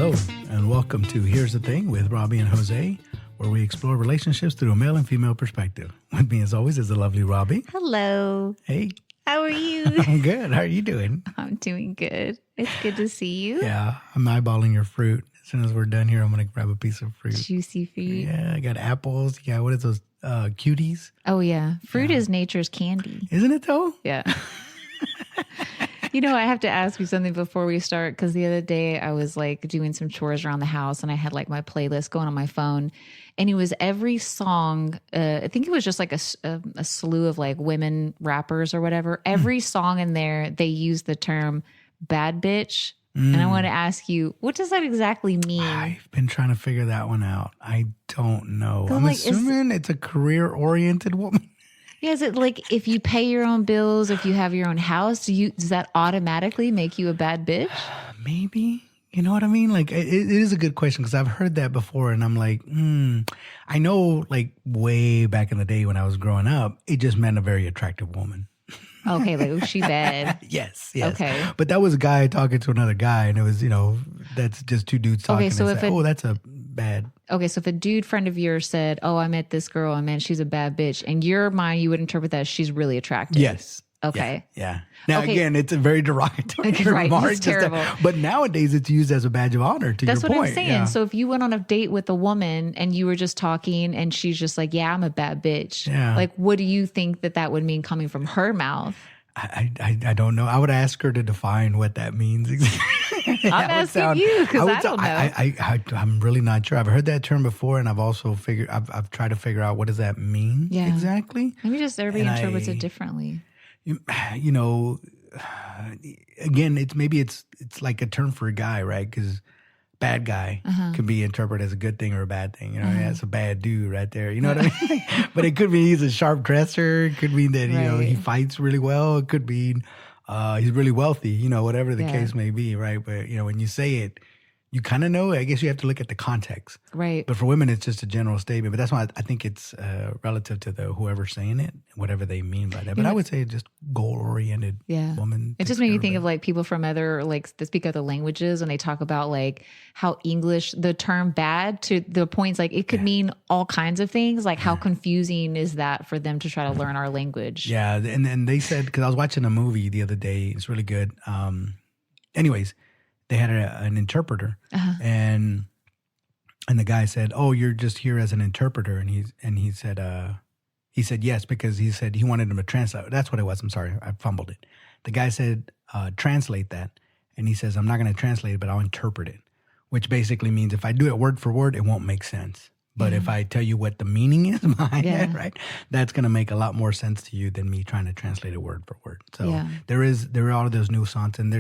Hello, and welcome to Here's the Thing with Robbie and Jose, where we explore relationships through a male and female perspective. With me, as always, is the lovely Robbie. Hello. Hey. How are you? I'm good. How are you doing? I'm doing good. It's good to see you. Yeah, I'm eyeballing your fruit. As soon as we're done here, I'm going to grab a piece of fruit. Juicy fruit. Yeah, I got apples. Yeah, what is those? Cuties? Oh, yeah. Fruit is nature's candy. Isn't it, though? Yeah. You know, I have to ask you something before we start, because the other day I was like doing some chores around the house and I had like my playlist going on my phone, and it was every song. I think it was just like a slew of like women rappers or whatever. Every song in there, they use the term bad bitch. And I want to ask you, what does that exactly mean? I've been trying to figure that one out. I don't know. I'm like, assuming it's a career-oriented woman. Yeah, is it like if you pay your own bills, if you have your own house, does that automatically make you a bad bitch? Maybe. You know what I mean? Like, it is a good question, because I've heard that before, and I'm like, I know, like, way back in the day when I was growing up, it just meant a very attractive woman. Okay, like, was she bad? Yes. Okay. But that was a guy talking to another guy, and it was, that's just two dudes talking. Okay, so and say, that's a bad. Okay, so if a dude friend of yours said, "Oh, I met this girl, and man, she's a bad bitch," in your mind, you would interpret that as she's really attractive. Yes. Okay. Yeah. Now, again, it's a very derogatory right, remark. it's terrible. But nowadays, it's used as a badge of honor, to That's your point. what I'm saying. Yeah. So if you went on a date with a woman and you were just talking and she's just like, "Yeah, I'm a bad bitch." Yeah. Like, what do you think that would mean coming from her mouth? I don't know. I would ask her to define what that means. I'm asking you, because I don't know. I'm really not sure. I've heard that term before, and I've also I've tried to figure out what does that mean exactly. Maybe just everybody interprets it differently. Again, it's like a term for a guy, right? Because bad guy could be interpreted as a good thing or a bad thing. That's a bad dude right there. You know what I mean? But it could mean he's a sharp dresser. It could mean that, he fights really well. It could mean he's really wealthy, whatever the case may be, right? But, when you say it, you kind of know. I guess you have to look at the context. Right. But for women, it's just a general statement. But that's why I think it's relative to whoever's saying it, whatever they mean by that. But I would say just goal-oriented woman. It just made me think of like people from other, like, that speak other languages, and they talk about like how English, the term bad, to the points, like it could mean all kinds of things. Like how confusing is that for them to try to learn our language? Yeah. And they said, because I was watching a movie the other day, it's really good. Anyways, they had an interpreter, and the guy said, "Oh, you're just here as an interpreter," and he said yes, because he said he wanted him to translate. That's what it was. I'm sorry, I fumbled it. The guy said, "Translate that," and he says, "I'm not going to translate it, but I'll interpret it," which basically means if I do it word for word, it won't make sense. But if I tell you what the meaning is behind it, right, that's going to make a lot more sense to you than me trying to translate it word for word. So there are all of those nuances, and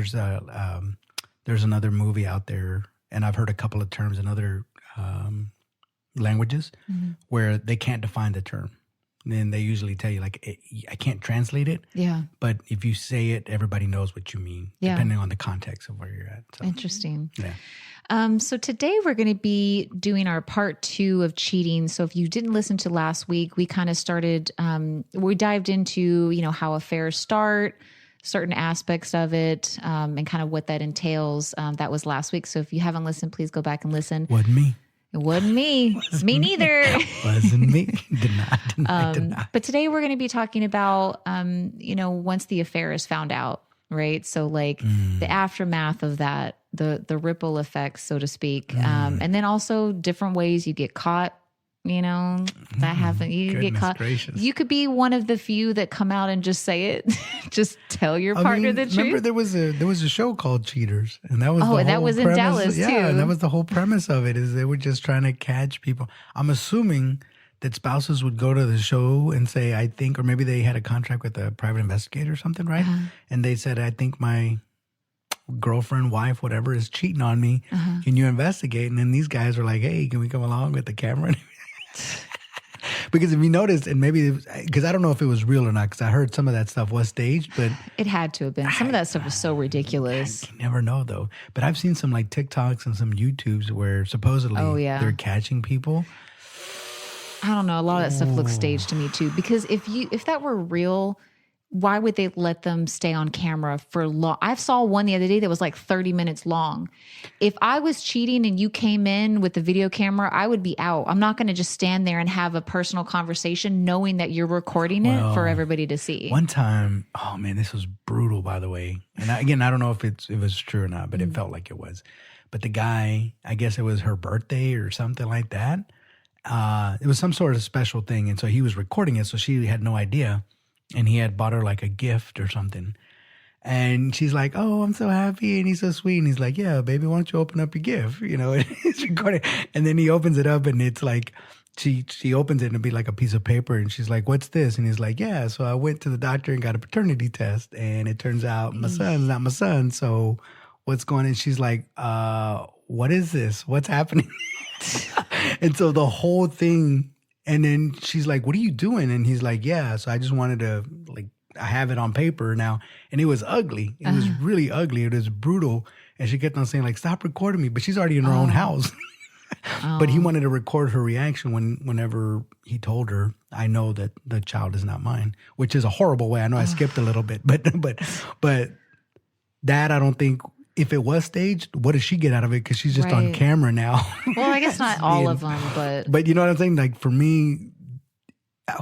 there's another movie out there, and I've heard a couple of terms in other languages where they can't define the term. And then they usually tell you, like, I can't translate it. Yeah. But if you say it, everybody knows what you mean, depending on the context of where you're at. So, interesting. Yeah. So today we're going to be doing our part 2 of cheating. So if you didn't listen to last week, we kind of started, we dived into, how affairs start, certain aspects of it, and kind of what that entails. That was last week. So if you haven't listened, please go back and listen. Wasn't me. It wasn't me. Me neither. Wasn't me. Deny. But today we're going to be talking about, once the affair is found out, right? So like the aftermath of that, the ripple effects, so to speak. And then also different ways you get caught. That happens. You get caught. Gracious. You could be one of the few that come out and just say it. Just tell your partner the truth. Remember, there was a show called Cheaters, and that was that was in Dallas too. Yeah, and that was the whole premise of it. Is they were just trying to catch people. I'm assuming that spouses would go to the show and say, "I think," or maybe they had a contract with a private investigator or something, right? And they said, "I think my girlfriend, wife, whatever, is cheating on me. Can you investigate?" And then these guys were like, "Hey, can we come along with the camera?" Because if you noticed, and maybe because I don't know if it was real or not, because I heard some of that stuff was staged, but it had to have been. Some of that stuff was so ridiculous. You never know, though. But I've seen some like TikToks and some YouTubes where supposedly they're catching people. I don't know. A lot of that stuff looks staged to me too. Because if that were real, why would they let them stay on camera for long? I saw one the other day that was like 30 minutes long. If I was cheating and you came in with the video camera, I would be out. I'm not going to just stand there and have a personal conversation knowing that you're recording it for everybody to see. One time, oh man, this was brutal, by the way. And I don't know if it was true or not, but it felt like it was. But the guy, I guess it was her birthday or something like that. It was some sort of special thing. And so he was recording it. So she had no idea. And he had bought her like a gift or something. And she's like, oh, I'm so happy. And he's so sweet. And he's like, yeah, baby, why don't you open up your gift? You know, and he's recording. And then he opens it up and it's like, she opens it and it'd be like a piece of paper. And she's like, what's this? And he's like, yeah, so I went to the doctor and got a paternity test. And it turns out my son's not my son. So what's going on? And she's like, what is this? What's happening? And so the whole thing. And then she's like, what are you doing? And he's like, yeah, so I just wanted to, like, I have it on paper now. And it was ugly. It was really ugly. It was brutal. And she kept on saying, like, stop recording me. But she's already in her own house. But he wanted to record her reaction whenever he told her, I know that the child is not mine, which is a horrible way. I know I skipped a little bit. But that, I don't think, if it was staged, what does she get out of it? Because she's just on camera now. Well, I guess not all of them, but... But you know what I'm saying? Like, for me,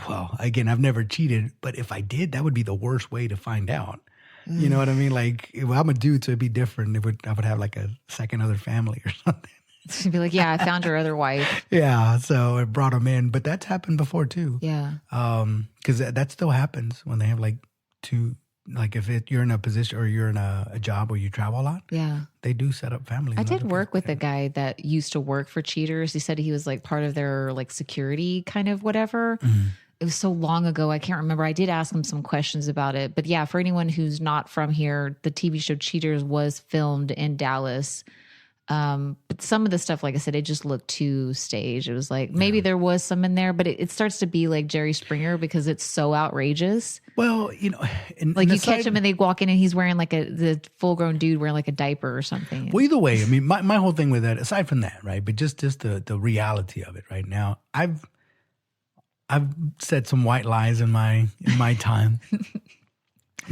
well, again, I've never cheated, but if I did, that would be the worst way to find out. You know what I mean? Like, if I'm a dude, so it'd be different. I would have like a second other family or something. She'd be like, yeah, I found your other wife. Yeah, so it brought them in. But that's happened before, too. Yeah. Because that still happens when they have like two... Like if you're in a position or you're in a job where you travel a lot, they do set up families. I did work with a guy that used to work for cheaters. He said he was like part of their like security kind of whatever. It was so long ago, I can't remember. I did ask him some questions about it. But yeah, for anyone who's not from here, the TV show Cheaters was filmed in Dallas. But some of the stuff, like I said, it just looked too staged. It was like, maybe there was some in there, but it starts to be like Jerry Springer because it's so outrageous. Well, you know, like you catch him and they walk in and he's wearing like the full grown dude wearing like a diaper or something. Well, either way, I mean, my whole thing with that, aside from that, right, but just the reality of it right now, I've said some white lies in my time.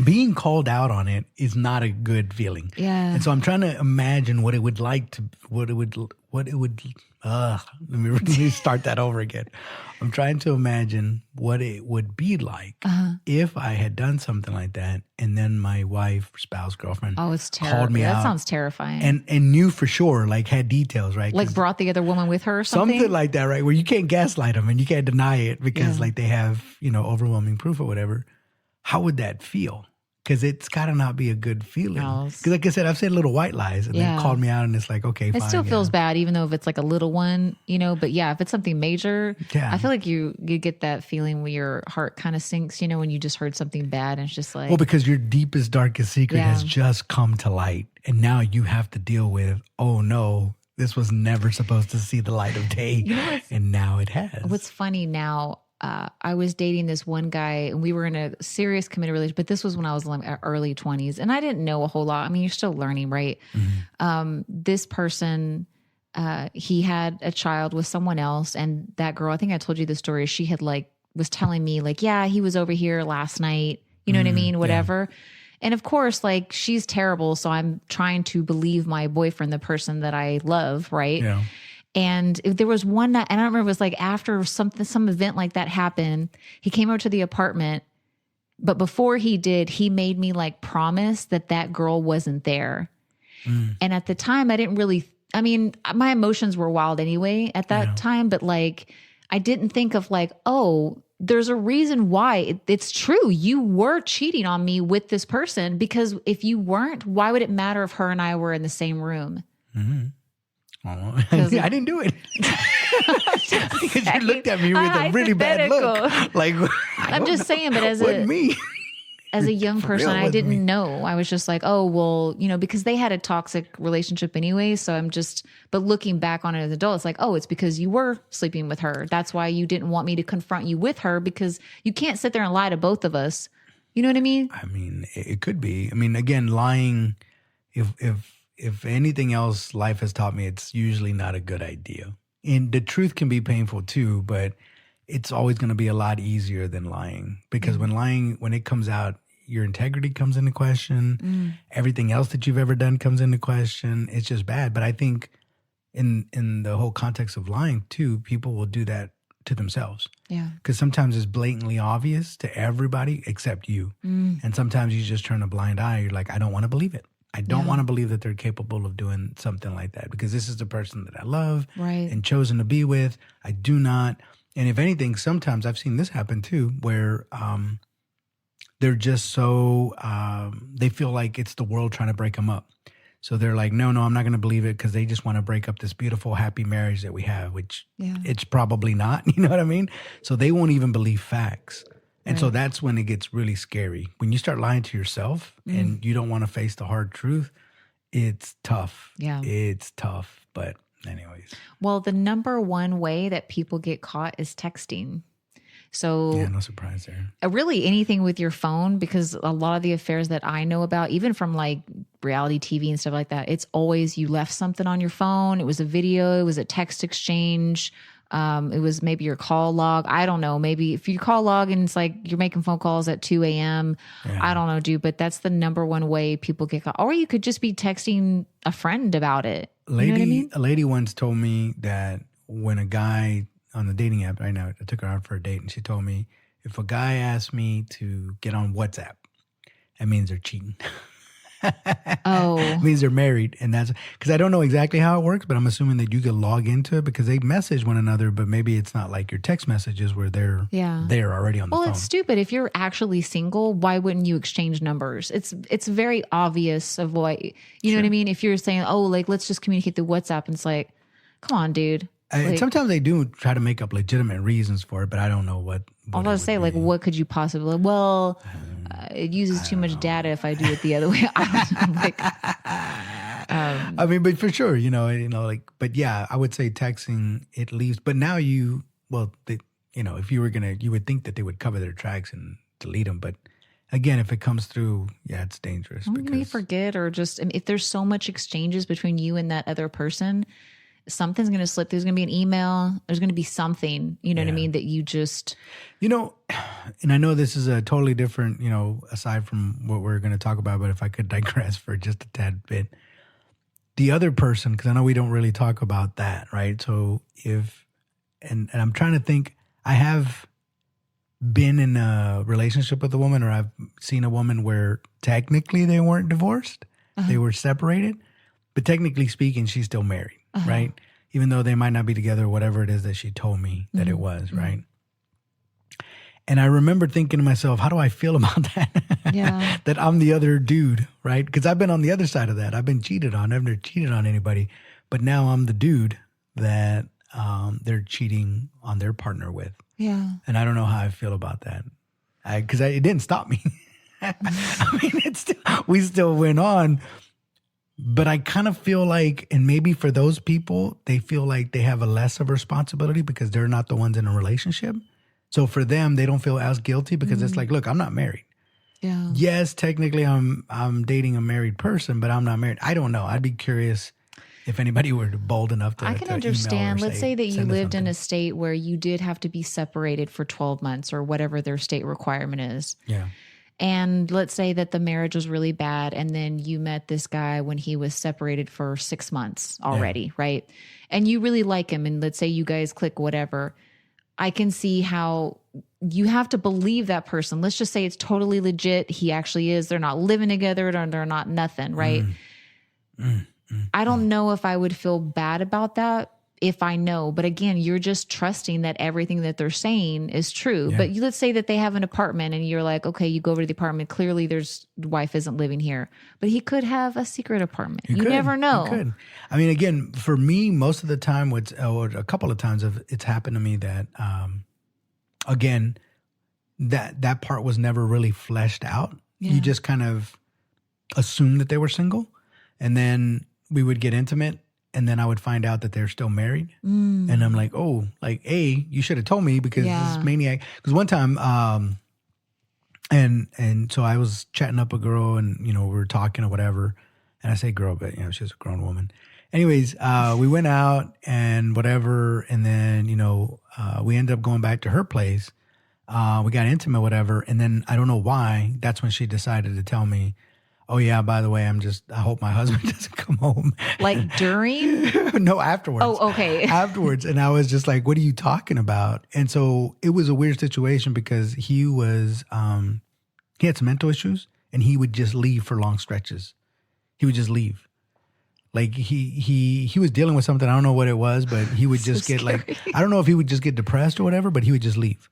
Being called out on it is not a good feeling. Yeah. And so I'm trying to imagine what it would like to, let me start that over again. I'm trying to imagine what it would be like if I had done something like that and then my wife, spouse, girlfriend it's called me that out. Sounds terrifying. And knew for sure, like had details, right? Like brought the other woman with her or something? Something like that, right? Where you can't gaslight them and you can't deny it because like they have, overwhelming proof or whatever. How would that feel? Because it's got to not be a good feeling. Because like I said, I've said little white lies and they called me out and it's like, okay, fine. It still feels bad, even though if it's like a little one, but yeah, if it's something major, I feel like you get that feeling where your heart kind of sinks, when you just heard something bad and it's just like. Well, because your deepest, darkest secret has just come to light and now you have to deal with, oh no, this was never supposed to see the light of day and now it has. What's funny now, I was dating this one guy and we were in a serious committed relationship, but this was when I was in my early 20s and I didn't know a whole lot. I mean, you're still learning, right? This person, he had a child with someone else and that girl, I think I told you the story. She had was telling me yeah, he was over here last night. You know what I mean? Whatever. Yeah. And of course, she's terrible. So I'm trying to believe my boyfriend, the person that I love. Right. Yeah. And there was one night, and I remember it was after some event like that happened, he came over to the apartment, but before he did, he made me promise that girl wasn't there. And at the time I didn't really, my emotions were wild anyway at that time, but I didn't think of oh, there's a reason why it's true. You were cheating on me with this person because if you weren't, why would it matter if her and I were in the same room? Mm-hmm. Oh, I didn't do it. Because you looked at me with a really bad look. I'm just saying, but as a young person, I didn't know. I was just oh, well, because they had a toxic relationship anyway. So but looking back on it as an adult, it's oh, it's because you were sleeping with her. That's why you didn't want me to confront you with her because you can't sit there and lie to both of us. You know what I mean? I mean, it could be. I mean, again, lying, if anything else life has taught me, it's usually not a good idea. And the truth can be painful too, but it's always going to be a lot easier than lying because when it comes out, your integrity comes into question. Everything else that you've ever done comes into question. It's just bad. But I think in the whole context of lying too, people will do that to themselves. Yeah. Because sometimes it's blatantly obvious to everybody except you. And sometimes you just turn a blind eye. You're like, I don't want to believe it. I don't want to believe that they're capable of doing something like that because this is the person that I love and chosen to be with. I do not. And if anything, sometimes I've seen this happen too, where they're just so, they feel like it's the world trying to break them up. So they're like, no, I'm not going to believe it because they just want to break up this beautiful, happy marriage that we have, which it's probably not. You know what I mean? So they won't even believe facts. And so that's when it gets really scary. When you start lying to yourself and you don't want to face the hard truth, it's tough. Yeah. It's tough. But anyways. Well, the number one way that people get caught is texting. So yeah, no surprise there. Really anything with your phone, because a lot of the affairs that I know about, even from like reality TV and stuff like that, it's always you left something on your phone. It was a video. It was a text exchange. It was maybe your call log. I don't know. Maybe if you call log and it's like you're making phone calls at 2 a.m. I don't know, dude, but that's the number one way people get caught. Or you could just be texting a friend about it. You know what I mean? A lady once told me that when a guy on the dating app right now, I took her out for a date and she told me, if a guy asks me to get on WhatsApp, that means they're cheating. It means they're married. And that's because I don't know exactly how it works, but I'm assuming that you can log into it because they message one another, but maybe it's not like your text messages where they're already on the phone. Well, it's stupid. If you're actually single, why wouldn't you exchange numbers? It's very obvious of what, you know what I mean? If you're saying, oh, like, let's just communicate through WhatsApp. And it's like, come on, dude. Like, sometimes they do try to make up legitimate reasons for it, but I don't know what I was going to say, like, what could you possibly? Well, it uses too much data if I do it the other way. I don't know. Like, I mean, but for sure, like, but yeah, I would say texting it leaves. But now if you were you would think that they would cover their tracks and delete them. But again, if it comes through, it's dangerous. You may forget, or just if there's so much exchanges between you and that other person, something's going to slip. There's going to be an email. There's going to be something, you know what I mean, that you just... and I know this is a totally different, aside from what we're going to talk about, but if I could digress for just a tad bit. The other person, because I know we don't really talk about that, right? So and I'm trying to think, I have been in a relationship with a woman, or I've seen a woman where technically they weren't divorced. They were separated, but technically speaking, she's still married. Right? Even though they might not be together, whatever it is that she told me that it was, right? And I remember thinking to myself, how do I feel about that? Yeah. That I'm the other dude, right? Because I've been on the other side of that. I've been cheated on. I've never cheated on anybody. But now I'm the dude that they're cheating on their partner with. Yeah. And I don't know how I feel about that. Because it didn't stop me. I mean, we still went on. But I kind of feel like, and maybe for those people, they feel like they have a less of a responsibility because they're not the ones in a relationship. So for them, they don't feel as guilty because it's like, look, I'm not married. Yeah. Yes, technically I'm dating a married person, but I'm not married. I don't know. I'd be curious if anybody were bold enough to. I can understand. Let's say that you lived in a state where you did have to be separated for 12 months or whatever their state requirement is. Yeah. And let's say that the marriage was really bad, and then you met this guy when he was separated for 6 months already, right? And you really like him, and let's say you guys click, whatever. I can see how you have to believe that person. Let's just say it's totally legit. He actually is. They're not living together, or they're not nothing, right? I don't know if I would feel bad about that if I know. But again, you're just trusting that everything that they're saying is true. But let's say that they have an apartment and you're like, okay, you go over to the apartment. Clearly the wife isn't living here, but he could have a secret apartment. You never know. He could. I mean, again, for me, most of the time, or a couple of times it's happened to me that, again, that part was never really fleshed out. Yeah. You just kind of assumed that they were single, and then we would get intimate. And then I would find out that they're still married. And I'm like, oh, like, you should have told me because this maniac. Because one time, and so I was chatting up a girl and, we were talking or whatever. And I say girl, but, she was a grown woman. Anyways, we went out and whatever. And then, we ended up going back to her place. We got intimate, whatever. And then I don't know why. That's when she decided to tell me, oh, yeah, by the way, I hope my husband doesn't come home. Like during? No, afterwards. Oh, okay. Afterwards. And I was just like, what are you talking about? And so it was a weird situation because he had some mental issues and he would just leave for long stretches. He would just leave. Like he was dealing with something. I don't know what it was, but he would just get scary. like, I don't know if he would just get depressed or whatever, but he would just leave.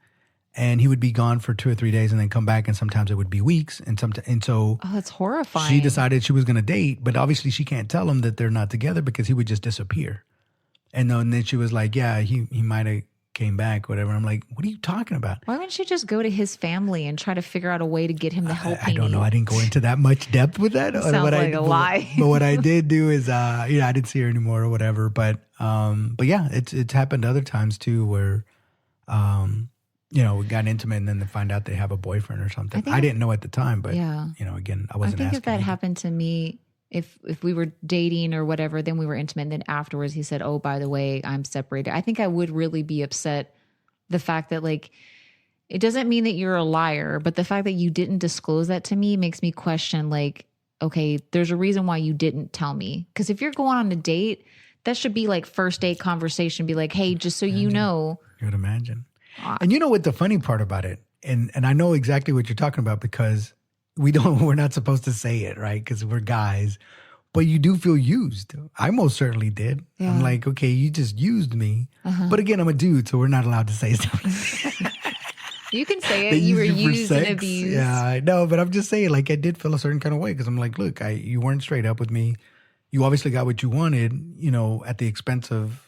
And he would be gone for 2 or 3 days and then come back. And sometimes it would be weeks. And so Oh, that's horrifying. she decided she was going to date, but obviously she can't tell him that they're not together because he would just disappear. And then she was like, yeah, he might have came back, whatever. I'm like, what are you talking about? Why wouldn't she just go to his family and try to figure out a way to get him the help I don't know. I didn't go into that much depth with that. Sounds like a lie. But what I did do is, I didn't see her anymore or whatever. But yeah, it's happened other times too where, we got intimate and then they find out they have a boyfriend or something. I didn't know at the time, but yeah. Again, I wasn't asking. I think if that either. happened to me, if we were dating or whatever, then we were intimate. And then afterwards he said, oh, by the way, I'm separated. I think I would really be upset. The fact that like, it doesn't mean that you're a liar, but the fact that you didn't disclose that to me makes me question like, okay, there's a reason why you didn't tell me. Because if you're going on a date, that should be like first date conversation. Be like, hey, just so you know. You would imagine. And you know what the funny part about it, and I know exactly what you're talking about because we're not supposed to say it, right? Because we're guys. But you do feel used. I most certainly did. Yeah. I'm like, okay, you just used me. Uh-huh. But again, I'm a dude, so we're not allowed to say something. You can say it. You were used and abused. Yeah, I know. But I'm just saying, like, I did feel a certain kind of way because I'm like, look, you weren't straight up with me. You obviously got what you wanted, at the expense of,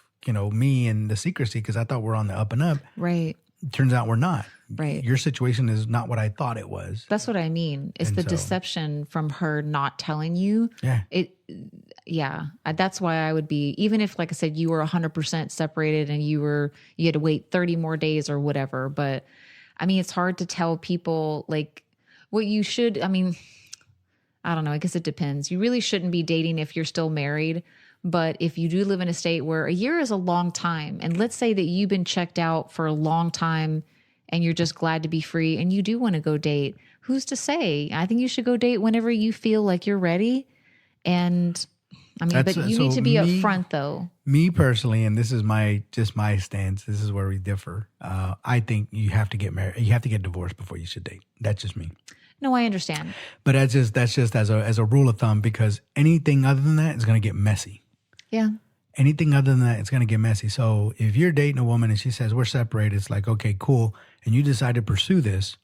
me and the secrecy because I thought we're on the up and up. Right. Turns out we're not. Right. Your situation is not what I thought it was. That's what I mean. It's the deception from her not telling you. Yeah. That's why I would be, even if, like I said, you were 100% separated and you had to wait 30 more days or whatever. But I mean, it's hard to tell people like what you should, I mean, I don't know. I guess it depends. You really shouldn't be dating if you're still married. But if you do live in a state where a year is a long time, and let's say that you've been checked out for a long time and you're just glad to be free and you do want to go date, who's to say? I think you should go date whenever you feel like you're ready. And I mean, but you need to be upfront though. Me personally, and this is my stance, this is where we differ. I think you have to get married. You have to get divorced before you should date. That's just me. No, I understand. But that's just as a rule of thumb, because anything other than that is going to get messy. Yeah. Anything other than that, it's going to get messy. So if you're dating a woman and she says, we're separated, it's like, okay, cool. And you decide to pursue this,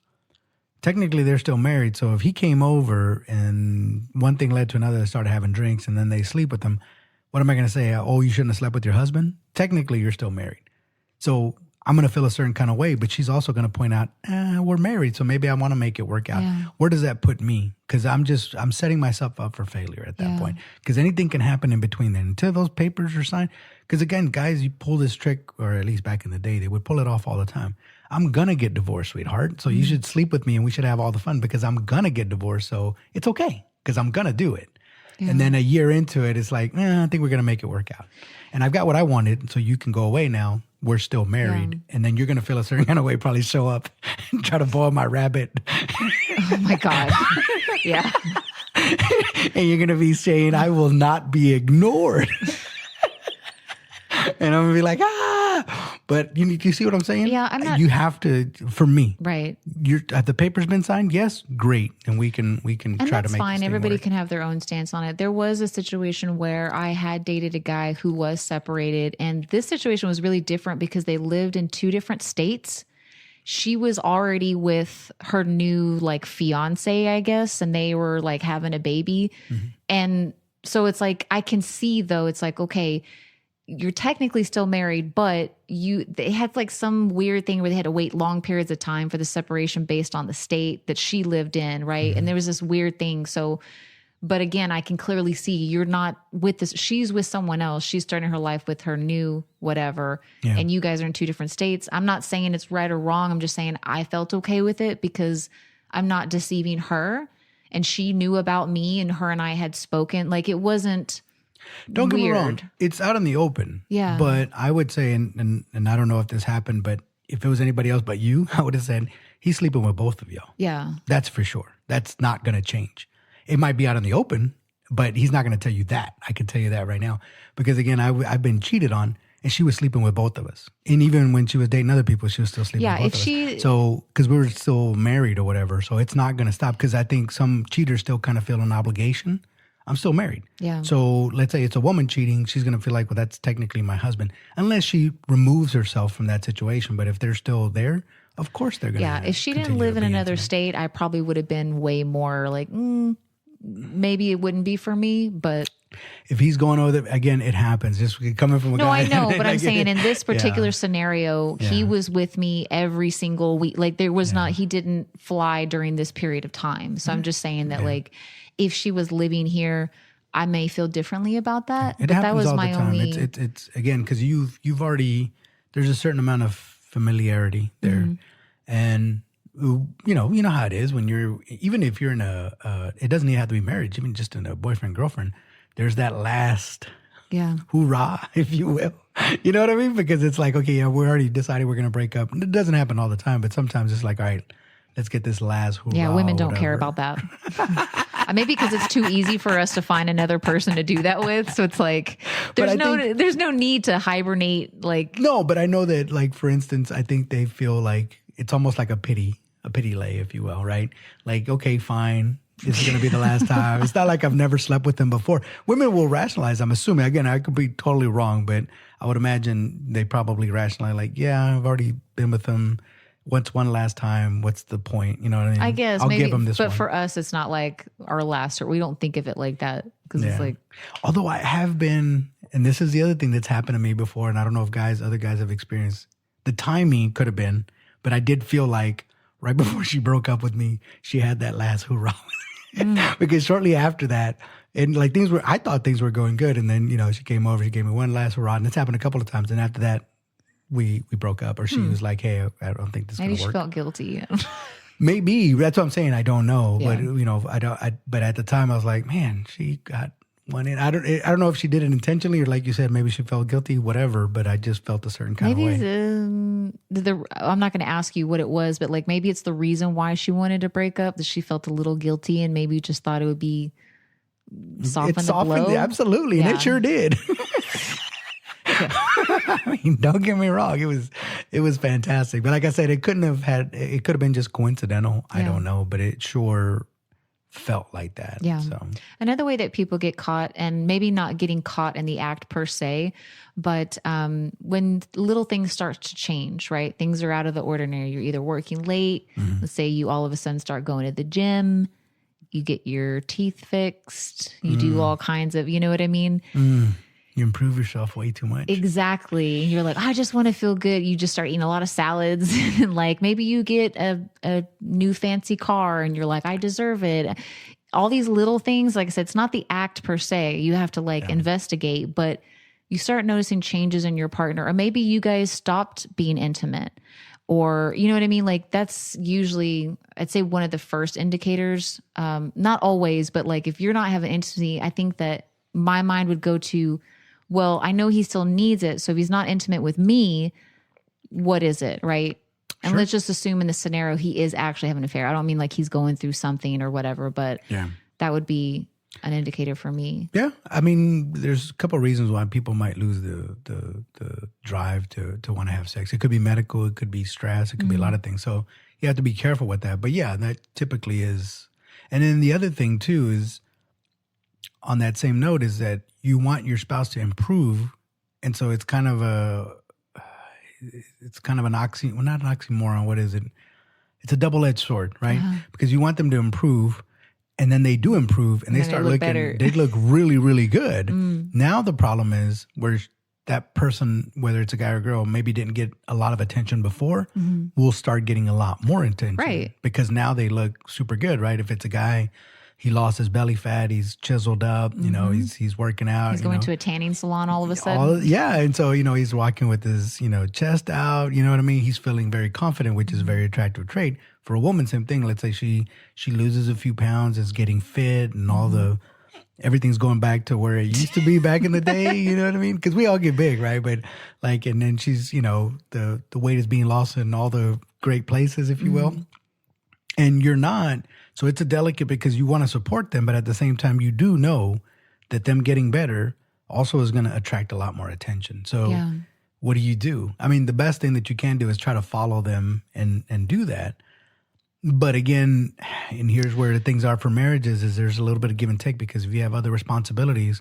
technically they're still married. So if he came over and one thing led to another, they started having drinks and then they sleep with him, what am I going to say? Oh, you shouldn't have slept with your husband? Technically, you're still married. So I'm going to feel a certain kind of way, but she's also going to point out, we're married, so maybe I want to make it work out. Yeah. Where does that put me? Because I'm setting myself up for failure at that point. Because anything can happen in between then. Until those papers are signed. Because again, guys, you pull this trick, or at least back in the day, they would pull it off all the time. I'm going to get divorced, sweetheart. So you should sleep with me and we should have all the fun because I'm going to get divorced. So it's okay because I'm going to do it. Yeah. And then a year into it, it's like, I think we're going to make it work out. And I've got what I wanted, so you can go away now. We're still married. Yeah. And then you're going to feel a certain kind of way, probably show up and try to boil my rabbit. Oh, my God. Yeah. And you're going to be saying, I will not be ignored. And I'm going to be like, But you see what I'm saying? Yeah, I'm not. You have to, for me. Right. Have the papers been signed? Yes. Great. And we can try to make this that's fine. Everybody work. Can have their own stance on it. There was a situation where I had dated a guy who was separated. And this situation was really different because they lived in 2 different states. She was already with her new fiance, I guess. And they were having a baby. Mm-hmm. And so it's I can see though, it's okay, you're technically still married, but they had some weird thing where they had to wait long periods of time for the separation based on the state that she lived in. Right. Mm-hmm. And there was this weird thing. So, but again, I can clearly see you're not with this. She's with someone else. She's starting her life with her new whatever. Yeah. And you guys are in 2 different states. I'm not saying it's right or wrong. I'm just saying I felt okay with it because I'm not deceiving her and she knew about me and her and I had spoken. It wasn't, don't weird. Get me wrong. It's out in the open. Yeah. But I would say, and I don't know if this happened, but if it was anybody else but you, I would have said, he's sleeping with both of y'all. Yeah. That's for sure. That's not going to change. It might be out in the open, but he's not going to tell you that. I can tell you that right now. Because again, I've been cheated on, and she was sleeping with both of us. And even when she was dating other people, she was still sleeping with both of us. So, because we were still married or whatever. So it's not going to stop, because I think some cheaters still kind of feel an obligation. I'm still married. Yeah. So let's say it's a woman cheating. She's going to feel like, well, that's technically my husband. Unless she removes herself from that situation. But if they're still there, of course they're going to. Yeah. If she didn't live in another state, I probably would have been way more like, maybe it wouldn't be for me. But if he's going over there, again, it happens. Just coming from a guy. No, I know. But I'm saying in this particular scenario, he was with me every single week. Like there was not, he didn't fly during this period of time. So I'm just saying that like, if she was living here, I may feel differently about that. It but happens that was all my the time. only. It's again, because you've already, there's a certain amount of familiarity there, and you know how it is when you're, even if you're in it doesn't even have to be marriage, even just in a boyfriend girlfriend. There's that last hoorah, if you will. You know what I mean? Because it's like, okay, we already decided we're going to break up. It doesn't happen all the time, but sometimes it's like, all right, let's get this last hoorah. Yeah, women don't care about that. Maybe because it's too easy for us to find another person to do that with. So it's like, there's no need to hibernate. Like, no, but I know that, like, for instance, I think they feel like it's almost like a pity lay, if you will, right? Like, okay, fine. This is going to be the last time. It's not like I've never slept with them before. Women will rationalize, I'm assuming. Again, I could be totally wrong, but I would imagine they probably rationalize like, yeah, I've already been with them. What's one last time? What's the point? You know what I mean? I guess I'll maybe, give them this but one. For us, it's not like our last, or we don't think of it like that. Because it's like, although I have been, and this is the other thing that's happened to me before, and I don't know if other guys have experienced, the timing could have been, but I did feel like right before she broke up with me, she had that last hoorah. Because shortly after that, and like I thought things were going good. And then, she came over, she gave me one last hurrah. And it's happened a couple of times. And after that, we broke up, or she was like, hey, I don't think this is going to work. Maybe she felt guilty. Maybe. That's what I'm saying. I don't know. Yeah. But, but at the time I was like, man, she got one in. I don't know if she did it intentionally, or like you said, maybe she felt guilty, whatever. But I just felt a certain kind of way. I'm not going to ask you what it was, but like maybe it's the reason why she wanted to break up, that she felt a little guilty and maybe just thought it would be soften the blow. Absolutely. And it sure did. I mean, don't get me wrong. It was fantastic. But like I said, it could have been just coincidental. I don't know, but it sure felt like that. Yeah. So another way that people get caught, and maybe not getting caught in the act per se, but when little things start to change, right? Things are out of the ordinary. You're either working late. Let's say you all of a sudden start going to the gym. You get your teeth fixed. You do all kinds of, you know what I mean? You improve yourself way too much. Exactly. You're like, I just want to feel good. You just start eating a lot of salads. And like maybe you get a new fancy car and you're like, I deserve it. All these little things, like I said, it's not the act per se. You have to investigate, but you start noticing changes in your partner, or maybe you guys stopped being intimate, or you know what I mean? Like that's usually, I'd say, one of the first indicators. Not always, but like if you're not having intimacy, I think that my mind would go to, well, I know he still needs it. So if he's not intimate with me, what is it, right? And let's just assume in the scenario he is actually having an affair. I don't mean like he's going through something or whatever, but that would be an indicator for me. Yeah. I mean, there's a couple of reasons why people might lose the drive to want to have sex. It could be medical. It could be stress. It could be a lot of things. So you have to be careful with that. But yeah, that typically is. And then the other thing too is, on that same note, is that you want your spouse to improve. And so it's kind of an oxymoron. Well, not an oxymoron. What is it? It's a double-edged sword, right? Because you want them to improve, and then they do improve, and they start looking better. They look really, really good. Now the problem is where that person, whether it's a guy or a girl, maybe didn't get a lot of attention before, will start getting a lot more attention. Right. Because now they look super good, right? If it's a guy, he lost his belly fat. He's chiseled up. You know, he's working out. He's going to a tanning salon all of a sudden. And so, he's walking with his, chest out. You know what I mean? He's feeling very confident, which is a very attractive trait. For a woman, same thing. Let's say she loses a few pounds, is getting fit, and all the everything's going back to where it used to be back in the day. You know what I mean? Because we all get big, right? But like, and then she's, the weight is being lost in all the great places, if you will. And you're not. So it's a delicate because you want to support them, but at the same time, you do know that them getting better also is going to attract a lot more attention. So what do? I mean, the best thing that you can do is try to follow them and do that. But again, and here's where the things are for marriages is there's a little bit of give and take, because if you have other responsibilities,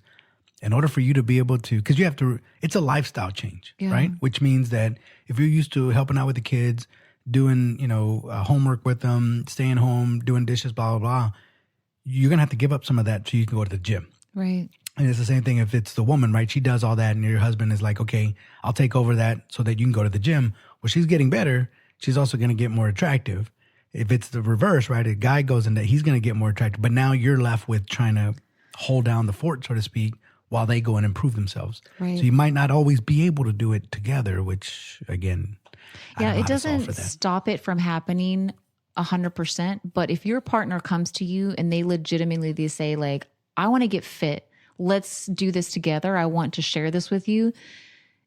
in order for you to be able to, because you have to, it's a lifestyle change, right? Which means that if you're used to helping out with the kids, doing, homework with them, staying home, doing dishes, blah, blah, blah, you're going to have to give up some of that so you can go to the gym. Right. And it's the same thing if it's the woman, right? She does all that and your husband is like, okay, I'll take over that so that you can go to the gym. Well, she's getting better. She's also going to get more attractive. If it's the reverse, right? A guy goes in that, he's going to get more attractive. But now you're left with trying to hold down the fort, so to speak, while they go and improve themselves. Right. So you might not always be able to do it together, which again, it doesn't stop it from happening 100%. But if your partner comes to you and they say like, I want to get fit, let's do this together, I want to share this with you,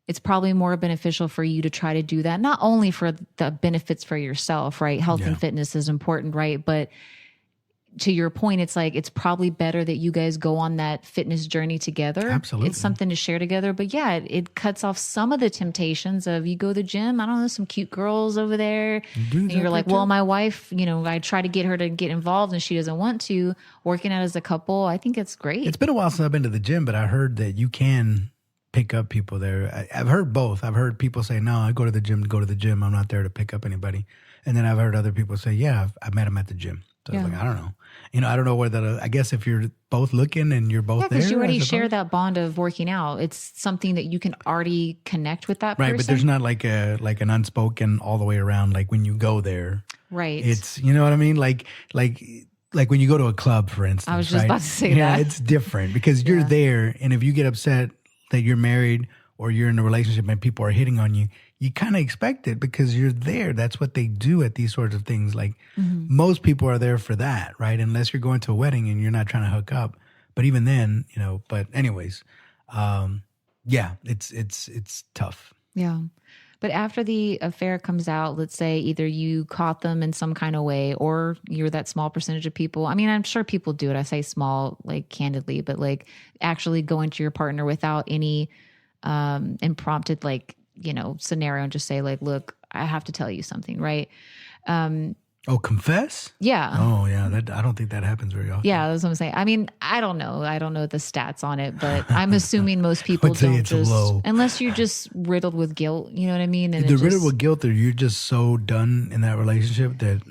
it's probably more beneficial for you to try to do that. Not only for the benefits for yourself, right? Health and fitness is important, right? But to your point, it's like, it's probably better that you guys go on that fitness journey together. Absolutely. It's something to share together. But yeah, it cuts off some of the temptations of you go to the gym, I don't know, some cute girls over there. And you're like, well, my wife, I try to get her to get involved and she doesn't want to. Working out as a couple, I think it's great. It's been a while since I've been to the gym, but I heard that you can pick up people there. I've heard both. I've heard people say, no, I go to the gym. I'm not there to pick up anybody. And then I've heard other people say, yeah, I've met him at the gym. So I was like, I don't know. I don't know whether I guess if you're both looking and you're both there. Because you already share that bond of working out. It's something that you can already connect with that person. Right, but there's not like an unspoken all the way around, like when you go there. Right. It's, you know what I mean? Like when you go to a club, for instance. I was just about to say that. Yeah, it's different because you're there. And if you get upset that you're married or you're in a relationship and people are hitting on you, you kind of expect it because you're there. That's what they do at these sorts of things. Like most people are there for that, right? Unless you're going to a wedding and you're not trying to hook up. But even then, but anyways, it's tough. Yeah. But after the affair comes out, let's say either you caught them in some kind of way or you're that small percentage of people. I mean, I'm sure people do it. I say small, like candidly, but like actually going to your partner without any impromptu, scenario and just say like, look, I have to tell you something, right? Confess? Yeah. Oh, yeah. I don't think that happens very often. Yeah, that's what I'm saying. I mean, I don't know. I don't know the stats on it, but I'm assuming most people don't just, low. Unless you're just riddled with guilt, you know what I mean? And the riddled with guilt, or you're just so done in that relationship that,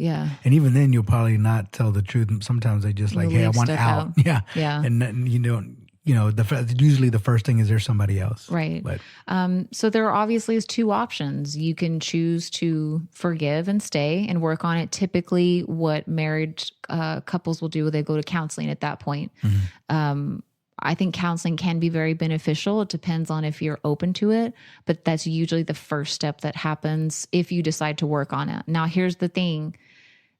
and even then you'll probably not tell the truth. Sometimes they just like, hey, I want out. Yeah. Yeah. And you don't, usually the first thing is there's somebody else. Right. But so there obviously is two options. You can choose to forgive and stay and work on it. Typically what married couples will do, they go to counseling at that point. I think counseling can be very beneficial. It depends on if you're open to it, but that's usually the first step that happens if you decide to work on it. Now, here's the thing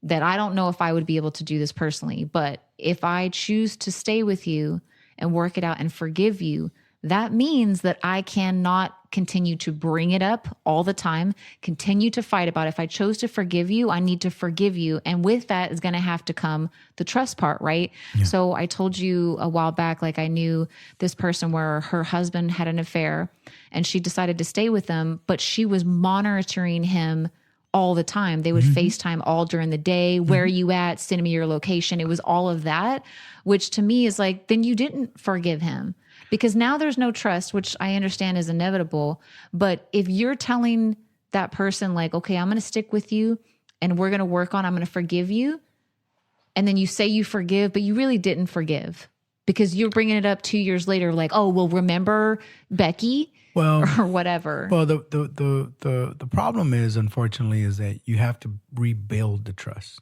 that I don't know if I would be able to do this personally, but if I choose to stay with you and work it out and forgive you, that means that I cannot continue to bring it up all the time, continue to fight about it. If I chose to forgive you, I need to forgive you. And with that is going to have to come the trust part, right? Yeah. So I told you a while back, like I knew this person where her husband had an affair and she decided to stay with him, but she was monitoring him all the time. They would FaceTime all during the day. Where are you at? Send me your location. It was all of that, which to me is like, then you didn't forgive him because now there's no trust, which I understand is inevitable. But if you're telling that person like, okay, I'm going to stick with you and we're going to work on, I'm going to forgive you. And then you say you forgive, but you really didn't forgive because you're bringing it up 2 years later. Like, oh, well, remember Becky? Or whatever. Well, the problem is, unfortunately, is that you have to rebuild the trust.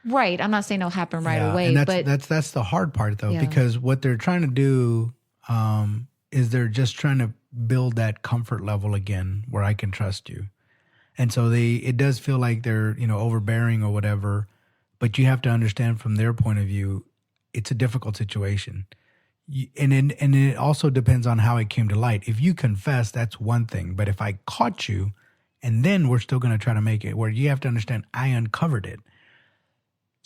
Right. I'm not saying it'll happen right away, and but that's the hard part, though, because what they're trying to do is they're just trying to build that comfort level again, where I can trust you, and so it does feel like they're overbearing or whatever, but you have to understand from their point of view, it's a difficult situation. And it also depends on how it came to light. If you confess, that's one thing. But if I caught you, and then we're still going to try to make it where you have to understand I uncovered it.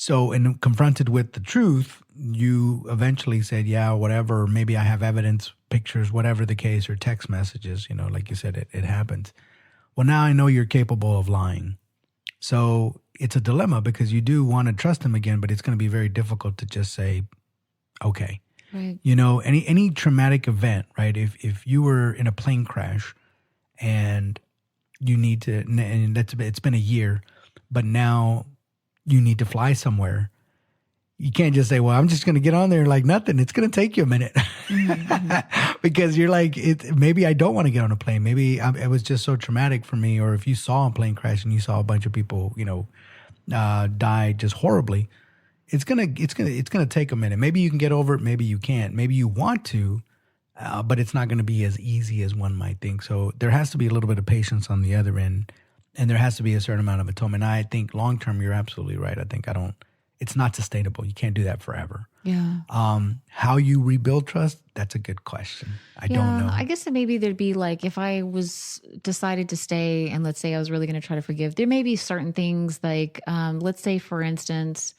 So, and confronted with the truth, you eventually said, yeah, whatever, maybe I have evidence, pictures, whatever the case, or text messages, like you said, it happens. Well, now I know you're capable of lying. So it's a dilemma because you do want to trust him again, but it's going to be very difficult to just say, okay. Right. Any traumatic event, right? If you were in a plane crash and you need to, and it's been a year, but now you need to fly somewhere. You can't just say, well, I'm just going to get on there like nothing. It's going to take you a minute because you're like, maybe I don't want to get on a plane. Maybe it was just so traumatic for me. Or if you saw a plane crash and you saw a bunch of people, die just horribly, it's going to take a minute. Maybe you can get over it. Maybe you can't. Maybe you want to, but it's not going to be as easy as one might think. So there has to be a little bit of patience on the other end. And there has to be a certain amount of atonement. I think long term, you're absolutely right. I think it's not sustainable. You can't do that forever. Yeah. How you rebuild trust, that's a good question. I don't know. I guess that maybe there'd be like, if I was decided to stay and let's say I was really going to try to forgive, there may be certain things like, let's say for instance,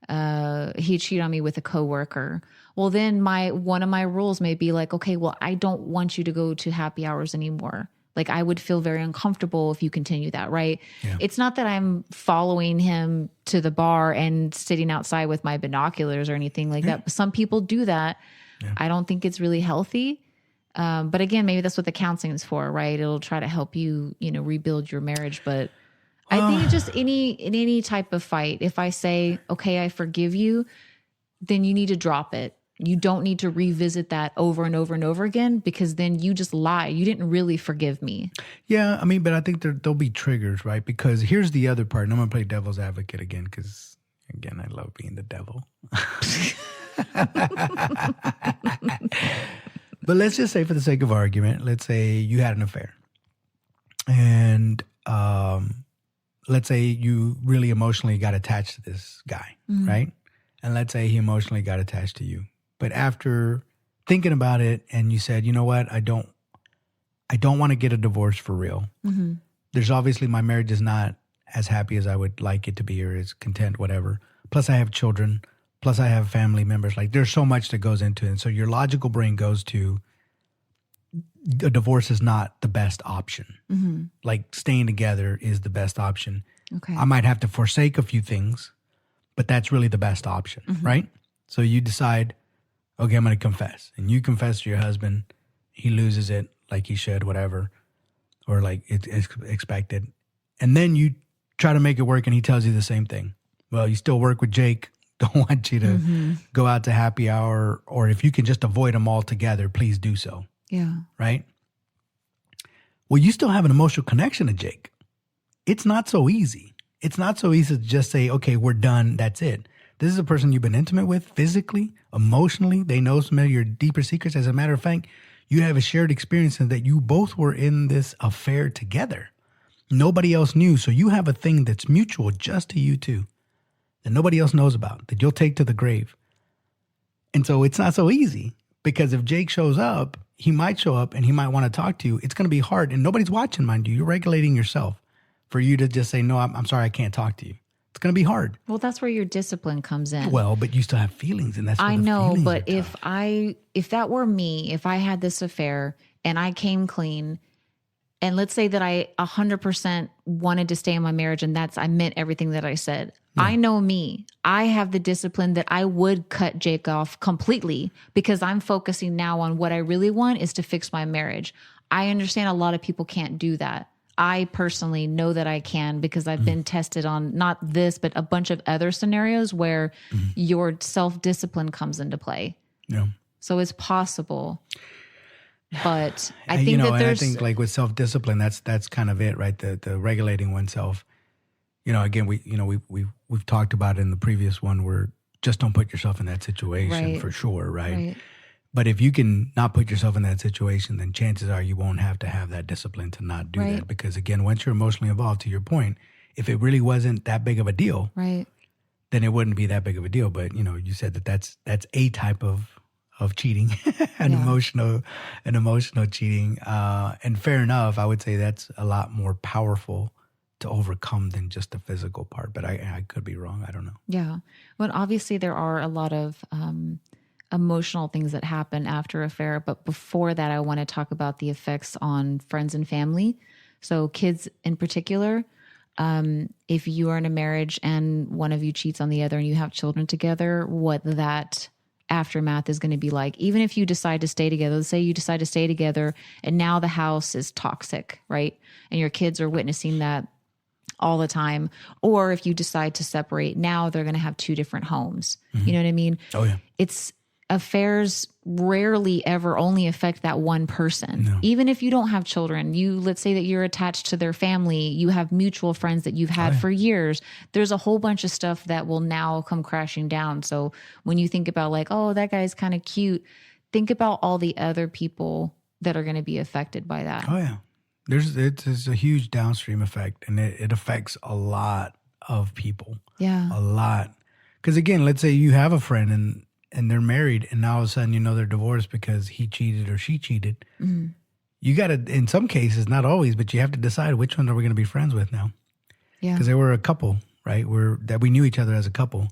he cheated on me with a coworker. Well, then one of my rules may be like, okay, well, I don't want you to go to happy hours anymore. Like I would feel very uncomfortable if you continue that, right? Yeah. It's not that I'm following him to the bar and sitting outside with my binoculars or anything like that. Some people do that. Yeah. I don't think it's really healthy. But again, maybe that's what the counseling is for, right? It'll try to help you, rebuild your marriage. But I think just in any type of fight, if I say, okay, I forgive you, then you need to drop it. You don't need to revisit that over and over and over again because then you just lie. You didn't really forgive me. Yeah, but I think there'll be triggers, right? Because here's the other part. And I'm going to play devil's advocate again because, again, I love being the devil. But let's just say for the sake of argument, let's say you had an affair. And let's say you really emotionally got attached to this guy, right? And let's say he emotionally got attached to you. But after thinking about it and you said, you know what, I don't want to get a divorce for real. Mm-hmm. There's obviously my marriage is not as happy as I would like it to be or as content, whatever. Plus I have children. Plus I have family members. Like there's so much that goes into it. And so your logical brain goes to a divorce is not the best option. Mm-hmm. Like staying together is the best option. Okay. I might have to forsake a few things, but that's really the best option, right? So you decide, okay, I'm going to confess. And you confess to your husband. He loses it like he should, whatever, or like it's expected. And then you try to make it work and he tells you the same thing. Well, you still work with Jake. Don't want you to go out to happy hour. Or if you can just avoid them altogether, please do so. Yeah. Right? Well, you still have an emotional connection to Jake. It's not so easy. It's not so easy to just say, okay, we're done. That's it. This is a person you've been intimate with physically, emotionally. They know some of your deeper secrets. As a matter of fact, you have a shared experience in that you both were in this affair together. Nobody else knew. So you have a thing that's mutual just to you two that nobody else knows about, that you'll take to the grave. And so it's not so easy because if Jake shows up, he might show up and he might want to talk to you. It's going to be hard and nobody's watching, mind you. You're regulating yourself for you to just say, no, I'm sorry, I can't talk to you. It's going to be hard. Well, that's where your discipline comes in. Well, but you still have feelings and that's where I the know, feelings but are tough. if that were me, if I had this affair and I came clean and let's say that I 100% wanted to stay in my marriage and I meant everything that I said. Yeah. I know me. I have the discipline that I would cut Jake off completely because I'm focusing now on what I really want is to fix my marriage. I understand a lot of people can't do that. I personally know that I can because I've been tested on not this, but a bunch of other scenarios where your self-discipline comes into play. Yeah. So it's possible. But I think that there's... I think like with self-discipline, that's kind of it, right? The regulating oneself. Again, we've talked about it in the previous one where just don't put yourself in that situation for sure, right? But if you can not put yourself in that situation, then chances are you won't have to have that discipline to not do that. Because again, once you're emotionally involved, to your point, if it really wasn't that big of a deal, then it wouldn't be that big of a deal. But you said that's a type of of cheating, emotional cheating. And fair enough, I would say that's a lot more powerful to overcome than just the physical part. But I could be wrong. I don't know. Yeah. Well, obviously there are a lot of emotional things that happen after affair. But before that, I want to talk about the effects on friends and family. So kids in particular, if you are in a marriage and one of you cheats on the other and you have children together, what that aftermath is going to be like. Even if you decide to stay together, let's say you decide to stay together and now the house is toxic, right? And your kids are witnessing that all the time. Or if you decide to separate, now they're going to have two different homes. Mm-hmm. You know what I mean? Oh, yeah. Affairs rarely ever only affect that one person. No. Even if you don't have children, let's say that you're attached to their family, you have mutual friends that you've had for years. There's a whole bunch of stuff that will now come crashing down. So when you think about like, oh, that guy's kind of cute, think about all the other people that are going to be affected by that. Oh yeah. It's a huge downstream effect, and it affects a lot of people. Yeah. A lot. Because again, let's say you have a friend and they're married, and now all of a sudden, they're divorced because he cheated or she cheated. Mm-hmm. You got to, in some cases, not always, but you have to decide which one are we going to be friends with now. Yeah. Because they were a couple, right? That we knew each other as a couple,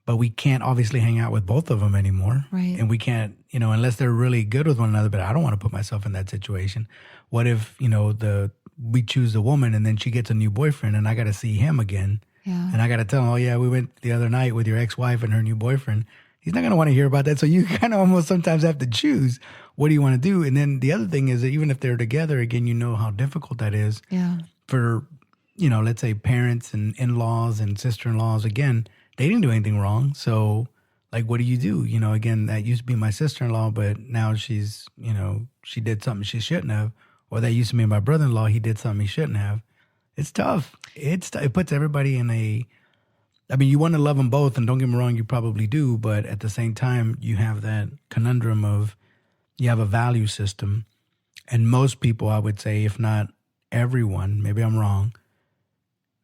but we can't obviously hang out with both of them anymore. Right. And we can't, unless they're really good with one another, but I don't want to put myself in that situation. What if, we choose a woman and then she gets a new boyfriend and I got to see him again. Yeah. And I got to tell him, oh yeah, we went the other night with your ex-wife and her new boyfriend. He's not going to want to hear about that. So you kind of almost sometimes have to choose, what do you want to do? And then the other thing is that even if they're together, again, how difficult that is for, let's say parents and in-laws and sister-in-laws. Again, they didn't do anything wrong. So like, what do you do? Again, that used to be my sister-in-law, but now she's, she did something she shouldn't have. Or that used to be my brother-in-law. He did something he shouldn't have. It's tough. It puts everybody in you want to love them both, and don't get me wrong, you probably do, but at the same time, you have that conundrum of you have a value system, and most people, I would say, if not everyone, maybe I'm wrong,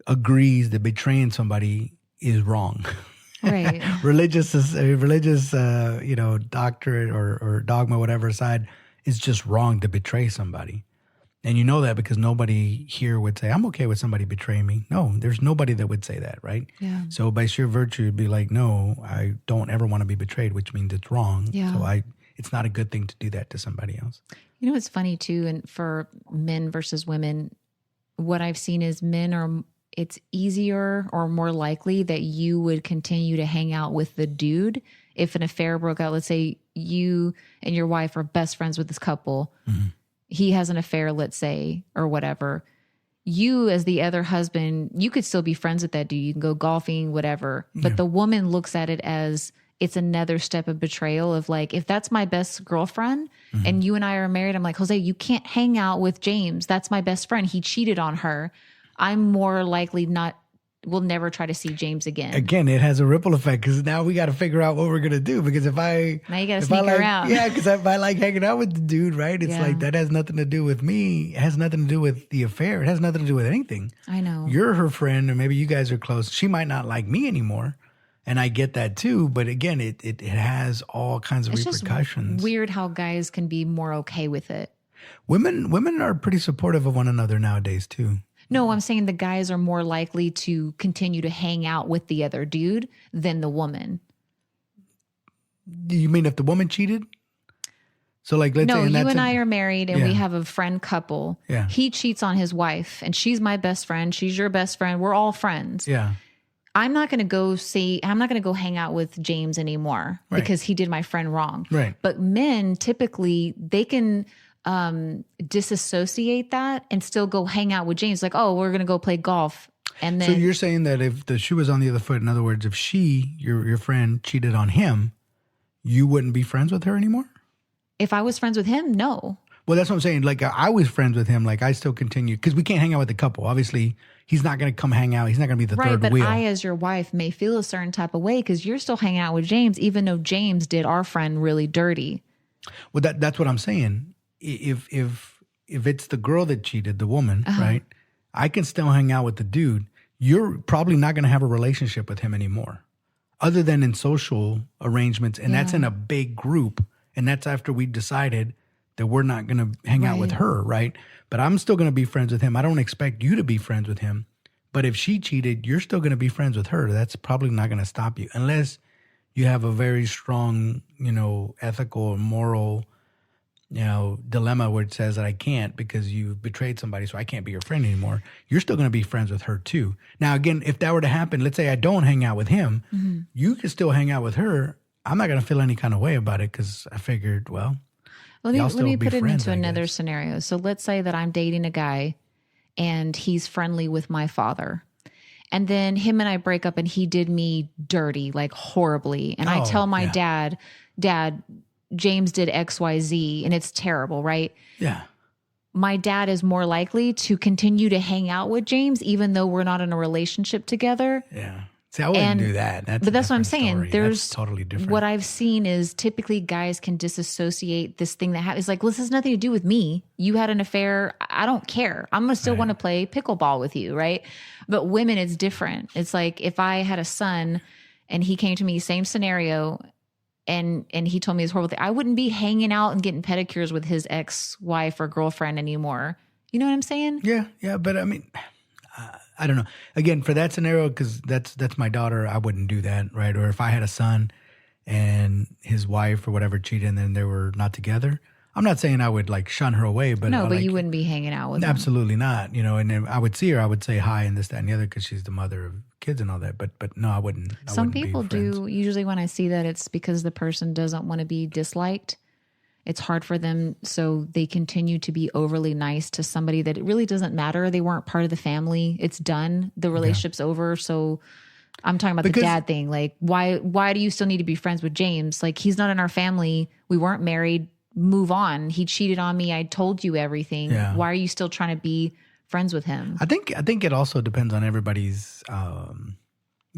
agrees that betraying somebody is wrong. Right. religious, doctrine or dogma, whatever aside, it's just wrong to betray somebody. And you know that because nobody here would say, I'm okay with somebody betraying me. No, there's nobody that would say that, right? Yeah. So by sheer virtue, it'd be like, no, I don't ever want to be betrayed, which means it's wrong. Yeah. So it's not a good thing to do that to somebody else. It's funny too, and for men versus women, what I've seen is it's easier or more likely that you would continue to hang out with the dude if an affair broke out. Let's say you and your wife are best friends with this couple. Mm-hmm. He has an affair, let's say, or whatever. You as the other husband, you could still be friends with that dude. You can go golfing, whatever. But the woman looks at it as it's another step of betrayal of like, if that's my best girlfriend and you and I are married, I'm like, Jose, you can't hang out with James. That's my best friend. He cheated on her. I'm more likely we'll never try to see James again. Again, it has a ripple effect because now we got to figure out what we're going to do. Because now you got to sneak around. Yeah, because if I like hanging out with the dude, right? It's like that has nothing to do with me. It has nothing to do with the affair. It has nothing to do with anything. I know. You're her friend, or maybe you guys are close. She might not like me anymore. And I get that too. But again, it has all kinds of repercussions. Just weird how guys can be more okay with it. Women are pretty supportive of one another nowadays too. No, I'm saying the guys are more likely to continue to hang out with the other dude than the woman. Do you mean if the woman cheated? So like, let's say you and I are married and we have a friend couple. Yeah. He cheats on his wife and she's my best friend. She's your best friend. We're all friends. Yeah. I'm not going to go hang out with James anymore because he did my friend wrong. Right. But men typically, they can disassociate that and still go hang out with James. Like, oh, we're going to go play golf. And then, so you're saying that if the shoe was on the other foot, in other words, if your friend cheated on him, you wouldn't be friends with her anymore? If I was friends with him, no. Well, that's what I'm saying. Like I was friends with him. Like I still continue because we can't hang out with the couple. Obviously, he's not going to come hang out. He's not going to be the third wheel. Right, but I, as your wife, may feel a certain type of way because you're still hanging out with James, even though James did our friend really dirty. Well, that's what I'm saying. If it's the girl that cheated, the woman, right? I can still hang out with the dude. You're probably not going to have a relationship with him anymore, other than in social arrangements, and that's in a big group. And that's after we decided that we're not going to hang out with her, right? But I'm still going to be friends with him. I don't expect you to be friends with him. But if she cheated, you're still going to be friends with her. That's probably not going to stop you unless you have a very strong, ethical or moral, dilemma where it says that I can't because you've betrayed somebody, so I can't be your friend anymore. You're still going to be friends with her too. Now, again, if that were to happen, let's say I don't hang out with him, you can still hang out with her. I'm not going to feel any kind of way about it because I figured, well, let me put it into another scenario. So let's say that I'm dating a guy and he's friendly with my father. And then him and I break up and he did me dirty, like horribly. And I tell my dad, James did XYZ and it's terrible, right? Yeah. My dad is more likely to continue to hang out with James, even though we're not in a relationship together. Yeah. See, I wouldn't do that. But that's what I'm saying. Story. That's totally different. What I've seen is typically guys can disassociate this thing that happens. Like, this has nothing to do with me. You had an affair. I don't care. I'm going to still want to play pickleball with you, right? But women, it's different. It's like if I had a son and he came to me, same scenario, and he told me this horrible thing, I wouldn't be hanging out and getting pedicures with his ex-wife or girlfriend anymore. You know what I'm saying? Yeah. But I mean, I don't know. Again, for that scenario, because that's my daughter, I wouldn't do that, right? Or if I had a son and his wife or whatever cheated and then they were not together, I'm not saying I would like shun her away, but no, but you wouldn't be hanging out with absolutely her. Not. And then I would see her, I would say hi and this, that, and the other because she's the mother of kids and all that. But no, I wouldn't. Some people do. Usually when I see that, it's because the person doesn't want to be disliked. It's hard for them, so they continue to be overly nice to somebody that it really doesn't matter. They weren't part of the family. It's done. The relationship's over. So I'm talking about the dad thing. Like, why do you still need to be friends with James? Like, he's not in our family. We weren't married. Move on. He cheated on me. I told you everything. Yeah. Why are you still trying to be friends with him? I think it also depends on everybody's,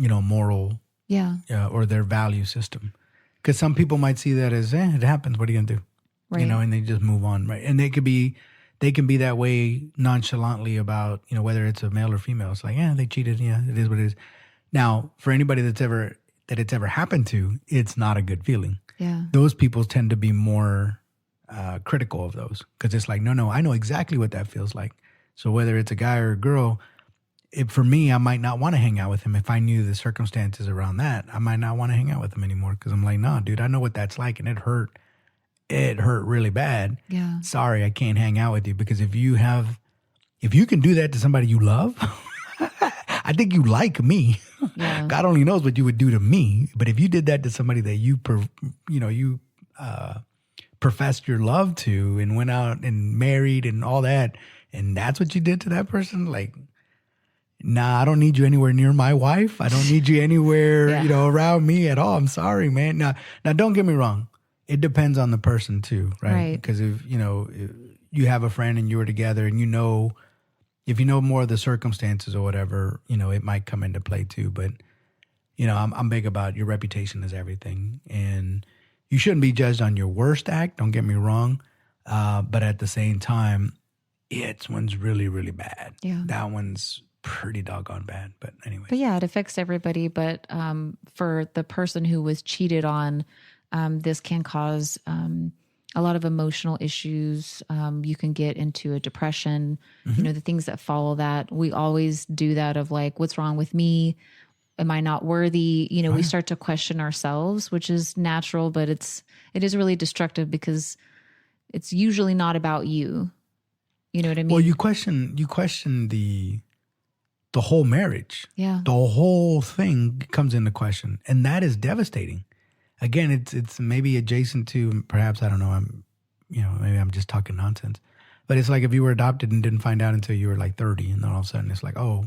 moral, or their value system. Because some people might see that as, it happens. What are you gonna do? Right. And they just move on, right? And they can be that way nonchalantly about, whether it's a male or female. It's like, they cheated. Yeah, it is what it is. Now, for anybody that it's ever happened to, it's not a good feeling. Yeah. Those people tend to be more critical of those because it's like, no, I know exactly what that feels like. So whether it's a guy or a girl, for me, I might not want to hang out with him. If I knew the circumstances around that, I might not want to hang out with him anymore because I'm like, no, dude, I know what that's like and it hurt. It hurt really bad. Yeah. Sorry, I can't hang out with you because if you can do that to somebody you love, I think you like me. Yeah. God only knows what you would do to me. But if you did that to somebody that you professed your love to and went out and married and all that, and that's what you did to that person, like, nah, I don't need you anywhere near my wife. I don't need you anywhere, around me at all. I'm sorry, man. Now, don't get me wrong. It depends on the person too, right? Because if you have a friend and you were together and if you know more of the circumstances or whatever, it might come into play too. But, I'm big about your reputation is everything. And you shouldn't be judged on your worst act, don't get me wrong. But at the same time, one's really, really bad. Yeah. That one's pretty doggone bad. But anyway. But yeah, it affects everybody. But for the person who was cheated on, this can cause a lot of emotional issues. You can get into a depression, the things that follow that. We always do that of like, what's wrong with me? Am I not worthy? We start to question ourselves, which is natural, but it is really destructive because it's usually not about you. You know what I mean? Well, you question the whole marriage. Yeah. The whole thing comes into question. And that is devastating. Again, it's maybe adjacent to perhaps, I don't know, maybe I'm just talking nonsense. But it's like if you were adopted and didn't find out until you were like 30 and then all of a sudden it's like, oh,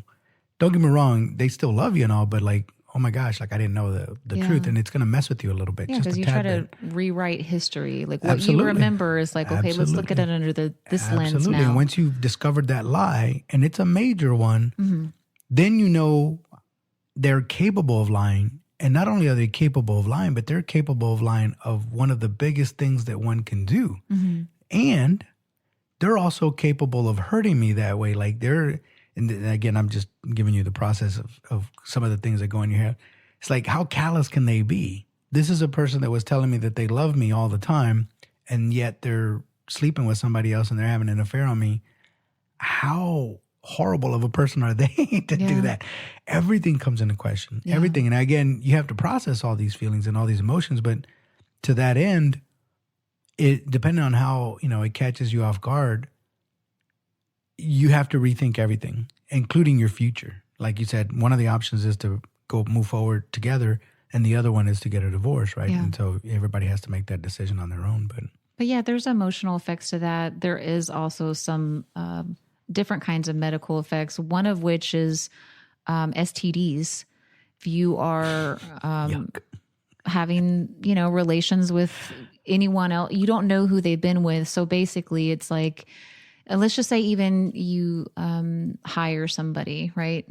don't get me wrong, they still love you and all, but like, oh my gosh, like I didn't know the truth and it's going to mess with you a little bit. Yeah, because you try to rewrite history. Like what you remember is like, okay, let's look at it under this lens now. And once you've discovered that lie, and it's a major one, then they're capable of lying. And not only are they capable of lying, but they're capable of lying of one of the biggest things that one can do. And they're also capable of hurting me that way. Like and again, I'm just giving you the process of some of the things that go in your head. It's like, how callous can they be? this is a person that was telling me that they love me all the time, and yet they're sleeping with somebody else and they're having an affair on me. How horrible of a person are they to do that? Everything comes into question. Yeah. Everything. And again, you have to process all these feelings and all these emotions, but to that end, it depending on how, it catches you off guard, you have to rethink everything, including your future. Like you said, one of the options is to go move forward together, and the other one is to get a divorce, right? Yeah. And so everybody has to make that decision on their own. But yeah, there's emotional effects to that. There is also some different kinds of medical effects, one of which is STDs. If you are having, relations with anyone else, you don't know who they've been with. So basically it's like, let's just say even you hire somebody, right?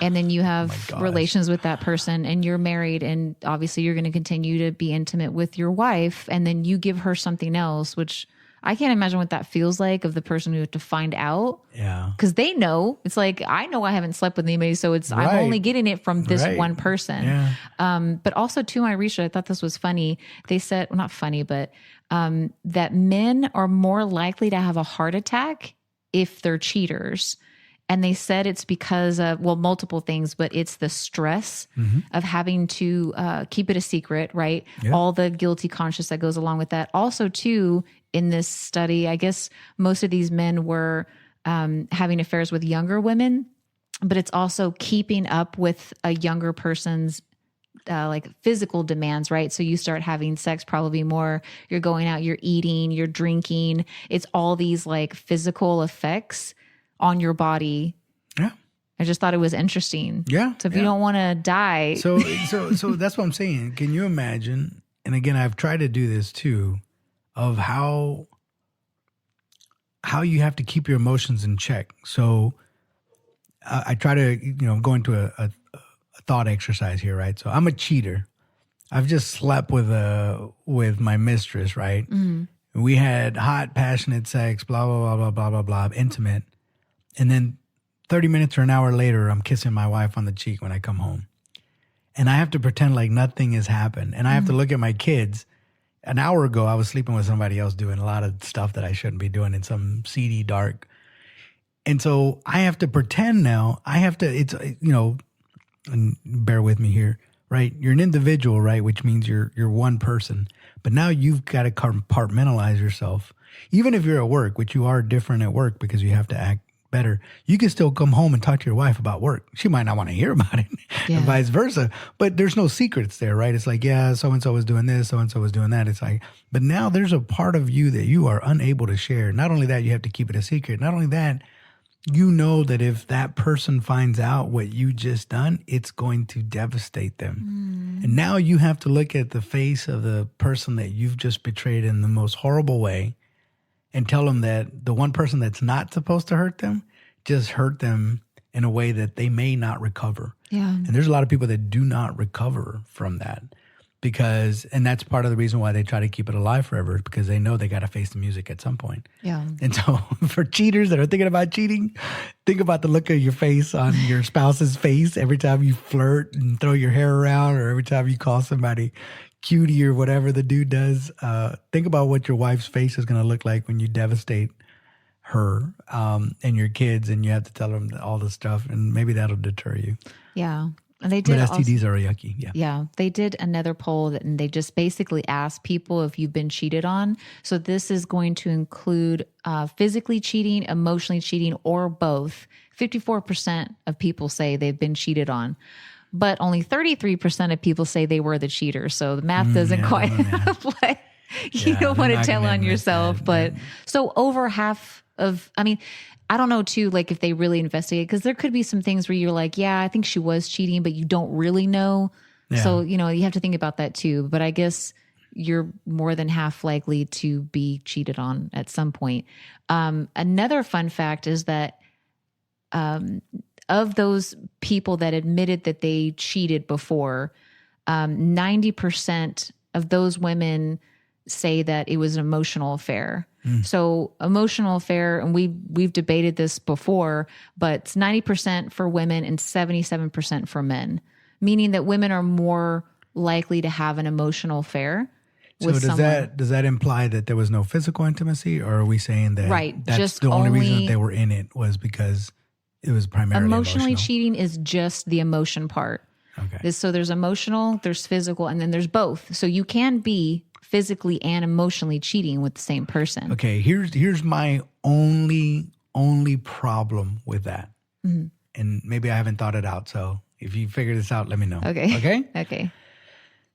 And then you have relations with that person and you're married, and obviously you're going to continue to be intimate with your wife, and then you give her something else, which I can't imagine what that feels like of the person who have to find out. Yeah. Because they know. It's like, I know I haven't slept with anybody, so it's I'm only getting it from this one person. Yeah. But also, too, my research, I thought this was funny. They said, well, not funny, but that men are more likely to have a heart attack if they're cheaters. And they said it's because of, multiple things, but it's the stress of having to keep it a secret, right? Yeah. All the guilty conscience that goes along with that. Also, too, in this study, I guess most of these men were having affairs with younger women, but it's also keeping up with a younger person's like physical demands, right? So you start having sex probably more, you're going out, you're eating, you're drinking. It's all these like physical effects on your body. Yeah. I just thought it was interesting. Yeah. So if you don't want to die. So that's what I'm saying. Can you imagine? And again, I've tried to do this too, of how you have to keep your emotions in check. So I try to, go into a thought exercise here, right? So I'm a cheater. I've just slept with my mistress, right? Mm-hmm. We had hot, passionate sex, blah, blah, blah, blah, blah, blah, blah, intimate. And then 30 minutes or an hour later, I'm kissing my wife on the cheek when I come home. And I have to pretend like nothing has happened. And I have to look at my kids. An hour ago, I was sleeping with somebody else doing a lot of stuff that I shouldn't be doing in some seedy, dark. And so I have to pretend now. It's, and bear with me here, right? You're an individual, right? Which means you're one person. But now you've got to compartmentalize yourself. Even if you're at work, which you are different at work because you have to act better, you can still come home and talk to your wife about work. She might not want to hear about it, and vice versa. But there's no secrets there, right? It's like, yeah, so-and-so was doing this, so-and-so was doing that. It's like, but now there's a part of you that you are unable to share. Not only that, you have to keep it a secret. Not only that, you know that if that person finds out what you just done, it's going to devastate them. And now you have to look at the face of the person that you've just betrayed in the most horrible way and tell them that the one person that's not supposed to hurt them just hurt them in a way that they may not recover. Yeah. And there's a lot of people that do not recover from that and that's part of the reason why they try to keep it alive forever, because they know they got to face the music at some point. Yeah. And so for cheaters that are thinking about cheating, think about the look of your face on your spouse's face every time you flirt and throw your hair around, or every time you call somebody cutie or whatever the dude does. Think about what your wife's face is going to look like when you devastate her and your kids, and you have to tell them all this stuff, and maybe that'll deter you. Yeah. And they did. But STDs are yucky. Yeah. Yeah. They did another poll and they just basically asked people if you've been cheated on. So this is going to include physically cheating, emotionally cheating, or both. 54% of people say they've been cheated on, but only 33% of people say they were the cheater. So the math doesn't quite play. You don't want to tell on yourself, but so over half of, I don't know too, like if they really investigate, because there could be some things where you're like, yeah, I think she was cheating, but you don't really know. Yeah. So, you have to think about that too. But I guess you're more than half likely to be cheated on at some point. Another fun fact is that of those people that admitted that they cheated before, 90% of those women say that it was an emotional affair. So emotional affair, and we've debated this before, but it's 90% for women and 77% for men, meaning that women are more likely to have an emotional affair So with someone. does that imply that there was no physical intimacy, or are we saying that Right, that's just the only reason only- that they were in it was because it was primarily Emotionally emotional? cheating is just the emotion part. Okay. So there's emotional, there's physical, and then there's both. So you can be physically and emotionally cheating with the same person. Okay, here's my only problem with that. Mm-hmm. And maybe I haven't thought it out. So if you figure this out, let me know. Okay. Okay? Okay.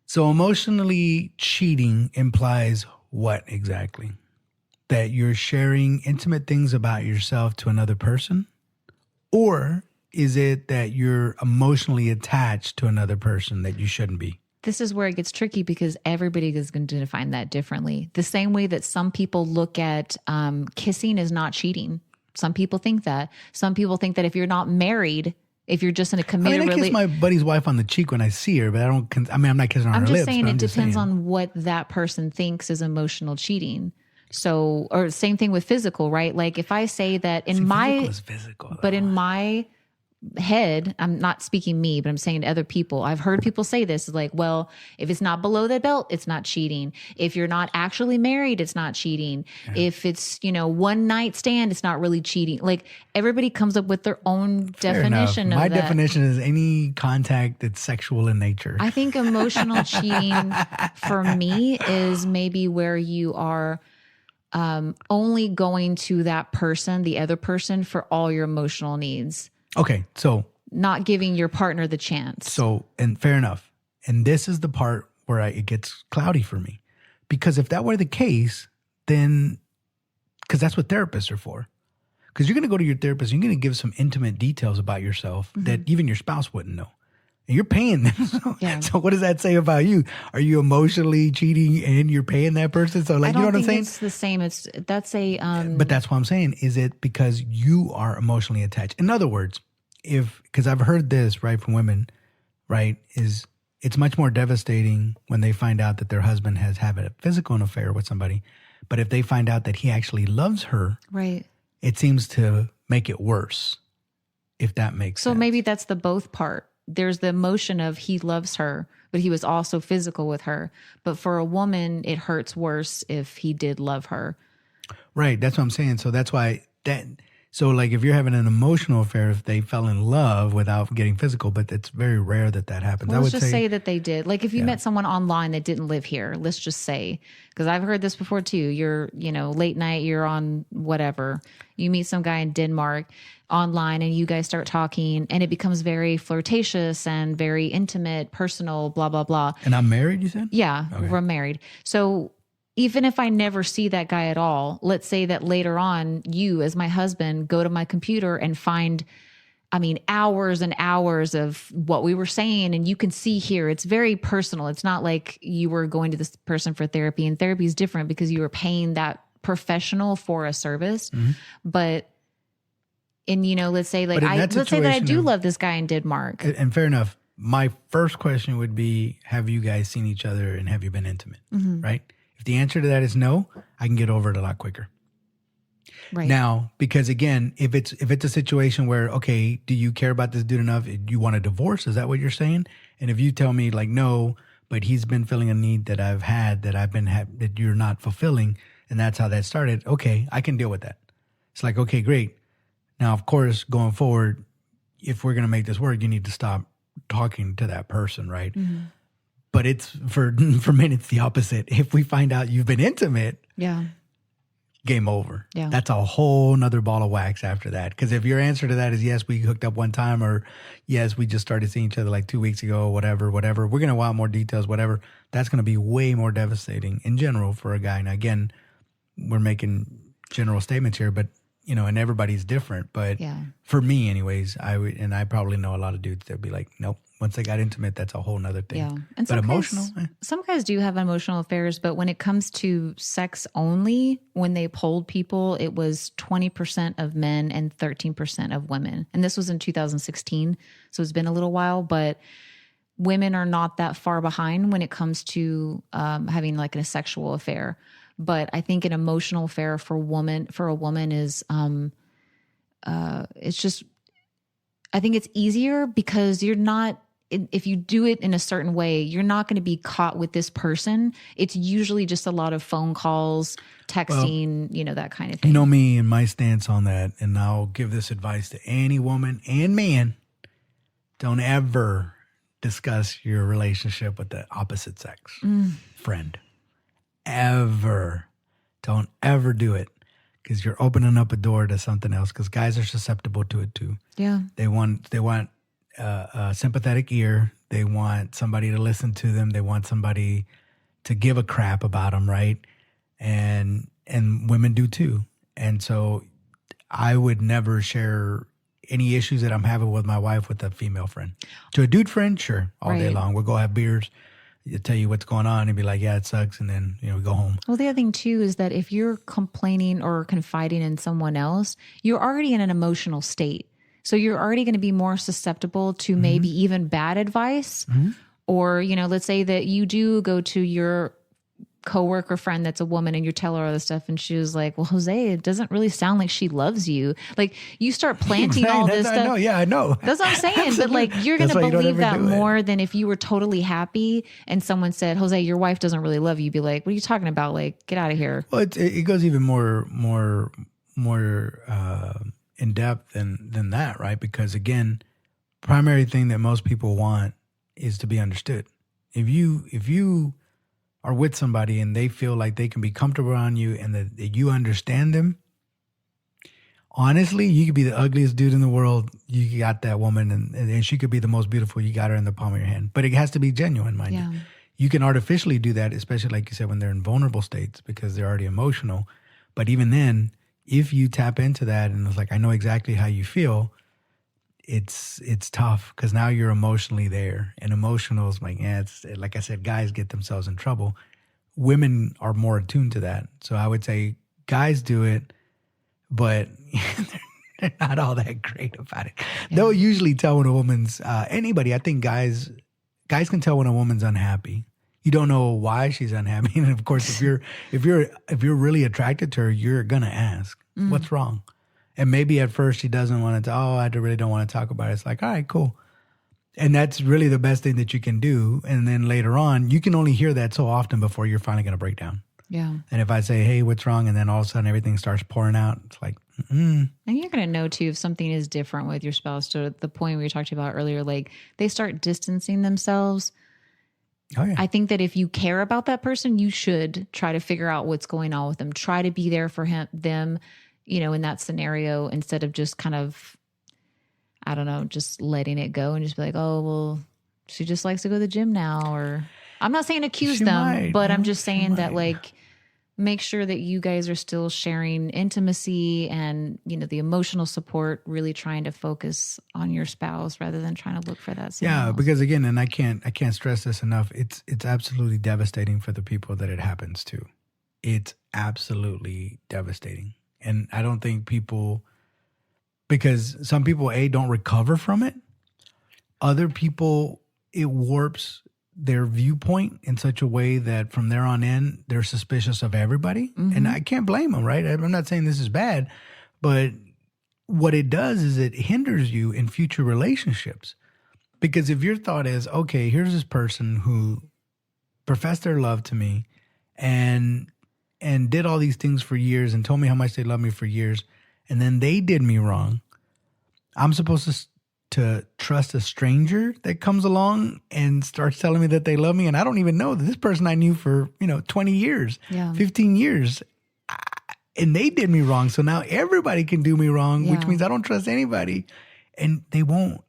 So emotionally cheating implies what exactly? That you're sharing intimate things about yourself to another person? Or is it that you're emotionally attached to another person that you shouldn't be? This is where it gets tricky because everybody is going to define that differently. The same way that some people look at kissing as not cheating. Some people think that. Some people think that if you're not married, if you're just in a committed I kiss my buddy's wife on the cheek when I see her, but I don't. I'm not kissing her on I'm her just lips. saying but it I'm just depends saying. on what that person thinks is emotional cheating. So, or same thing with physical, right? Like if I say that in Physical is physical, but though. in my head, I'm not speaking me, but I'm saying to other people. I've heard people say this is like, well, if it's not below the belt, it's not cheating. If you're not actually married, it's not cheating. Yeah. If it's, one night stand, it's not really cheating. Like everybody comes up with their own definition of My that. definition is any contact that's sexual in nature. I think emotional cheating for me is maybe where you are only going to that person, the other person, for all your emotional needs. Okay, so not giving your partner the chance. So, and fair enough. And this is the part where it gets cloudy for me. Because if that were the case, then, because that's what therapists are for. Because you're going to go to your therapist, you're going to give some intimate details about yourself that even your spouse wouldn't know. And you're paying them. So what does that say about you? Are you emotionally cheating and you're paying that person? So like, you know what I'm saying? It's the same. That's a, but that's what I'm saying. Is it because you are emotionally attached? In other words, because I've heard this, right, from women, right, is it's much more devastating when they find out that their husband has had a physical affair with somebody. But if they find out that he actually loves her, right, it seems to make it worse, if that makes sense. So maybe that's the both part. There's the emotion of he loves her, but he was also physical with her. But for a woman, it hurts worse if he did love her. Right. That's what I'm saying. So that's why so like if you're having an emotional affair, if they fell in love without getting physical, but it's very rare that happens. Well, let's just say that they did. Like if you met someone online that didn't live here, let's just say, because I've heard this before too. You're, late night, you're on whatever. You meet some guy in Denmark online and you guys start talking and it becomes very flirtatious and very intimate, personal, blah, blah, blah. And I'm married, you said? Yeah, okay. We're married. So even if I never see that guy at all, let's say that later on, you as my husband go to my computer and find, hours and hours of what we were saying. And you can see here, it's very personal. It's not like you were going to this person for therapy, and therapy is different because you were paying that professional for a service. Mm-hmm. But let's say like let's say that I do love this guy in Denmark. And fair enough. My first question would be, have you guys seen each other and have you been intimate? Mm-hmm. Right? If the answer to that is no, I can get over it a lot quicker. Right. Now, because again, if it's a situation where, okay, do you care about this dude enough? You want a divorce? Is that what you're saying? And if you tell me like, no, but he's been filling a need that I've had that you're not fulfilling, and that's how that started. Okay, I can deal with that. It's like, okay, great. Now, of course, going forward, if we're going to make this work, you need to stop talking to that person, right? Mm-hmm. But it's for men, it's the opposite. If we find out you've been intimate, game over. Yeah. That's a whole nother ball of wax after that. Because if your answer to that is yes, we hooked up one time, or yes, we just started seeing each other like 2 weeks ago, whatever, we're going to want more details, whatever. That's going to be way more devastating in general for a guy. Now, again, we're making general statements here, but and everybody's different. But for me anyways, I probably know a lot of dudes that'd be like, nope. Once they got intimate, that's a whole nother thing. Yeah. And but emotional? Some guys do have emotional affairs, but when it comes to sex only, when they polled people, it was 20% of men and 13% of women. And this was in 2016. So it's been a little while, but women are not that far behind when it comes to having like a sexual affair. But I think an emotional affair for a woman is, it's just, I think it's easier because you're not, if you do it in a certain way, you're not going to be caught with this person. It's usually just a lot of phone calls, texting, that kind of thing. You know me and my stance on that, and I'll give this advice to any woman and man. Don't ever discuss your relationship with the opposite sex friend. Ever. Don't ever do it, because you're opening up a door to something else, because guys are susceptible to it too. Yeah. They want a sympathetic ear. They want somebody to listen to them. They want somebody to give a crap about them, right? And women do too. And so I would never share any issues that I'm having with my wife with a female friend. To a dude friend, sure, all day long. We'll go have beers. He'll tell you what's going on and be like, yeah, it sucks. And then, we go home. Well, the other thing too is that if you're complaining or confiding in someone else, you're already in an emotional state. So you're already going to be more susceptible to maybe even bad advice. Or, let's say that you do go to your coworker friend that's a woman and you tell her all this stuff and she was like, well, Jose, it doesn't really sound like she loves you. Like, you start planting all this stuff. I know. Yeah, I know. That's what I'm saying. But like, you're going to believe that more than if you were totally happy and someone said, Jose, your wife doesn't really love you. You'd be like, what are you talking about? Like, get out of here. Well, it goes even more in depth than that, right? Because again, primary thing that most people want is to be understood. If you are with somebody and they feel like they can be comfortable around you and that you understand them, honestly, you could be the ugliest dude in the world. You got that woman and she could be the most beautiful. You got her in the palm of your hand. But it has to be genuine, mind you. You can artificially do that, especially like you said, when they're in vulnerable states because they're already emotional. But even then, if you tap into that and it's like, I know exactly how you feel, it's tough because now you're emotionally there. And emotional is like, it's like I said, guys get themselves in trouble. Women are more attuned to that. So I would say guys do it, but they're not all that great about it. Yeah. They'll usually tell when a woman's, anybody, I think guys can tell when a woman's unhappy. You don't know why she's unhappy. And of course, if you're really attracted to her, you're going to ask, what's wrong? And maybe at first she doesn't want to, I really don't want to talk about it. It's like, all right, cool. And that's really the best thing that you can do. And then later on, you can only hear that so often before you're finally going to break down. Yeah. And if I say, hey, what's wrong? And then all of a sudden everything starts pouring out, it's like, And you're going to know too if something is different with your spouse, to the point we were talking about earlier, like they start distancing themselves. Oh, yeah. I think that if you care about that person, you should try to figure out what's going on with them. Try to be there for them, in that scenario, instead of just kind of, I don't know, just letting it go and just be like, oh, well, she just likes to go to the gym now. Or I'm not saying accuse them, but I'm just saying that like, make sure that you guys are still sharing intimacy and, the emotional support, really trying to focus on your spouse rather than trying to look for that. Yeah, because again, and I can't stress this enough. It's absolutely devastating for the people that it happens to. It's absolutely devastating. And I don't think because some people, don't recover from it. Other people, it warps their viewpoint in such a way that from there on in, they're suspicious of everybody. Mm-hmm. And I can't blame them, right? I'm not saying this is bad, but what it does is it hinders you in future relationships. Because if your thought is, okay, here's this person who professed their love to me and did all these things for years and told me how much they love me for years, and then they did me wrong, I'm supposed to trust a stranger that comes along and starts telling me that they love me, and I don't even know that this person I knew for 20 years, 15 years, and they did me wrong. So now everybody can do me wrong, which means I don't trust anybody, and they won't.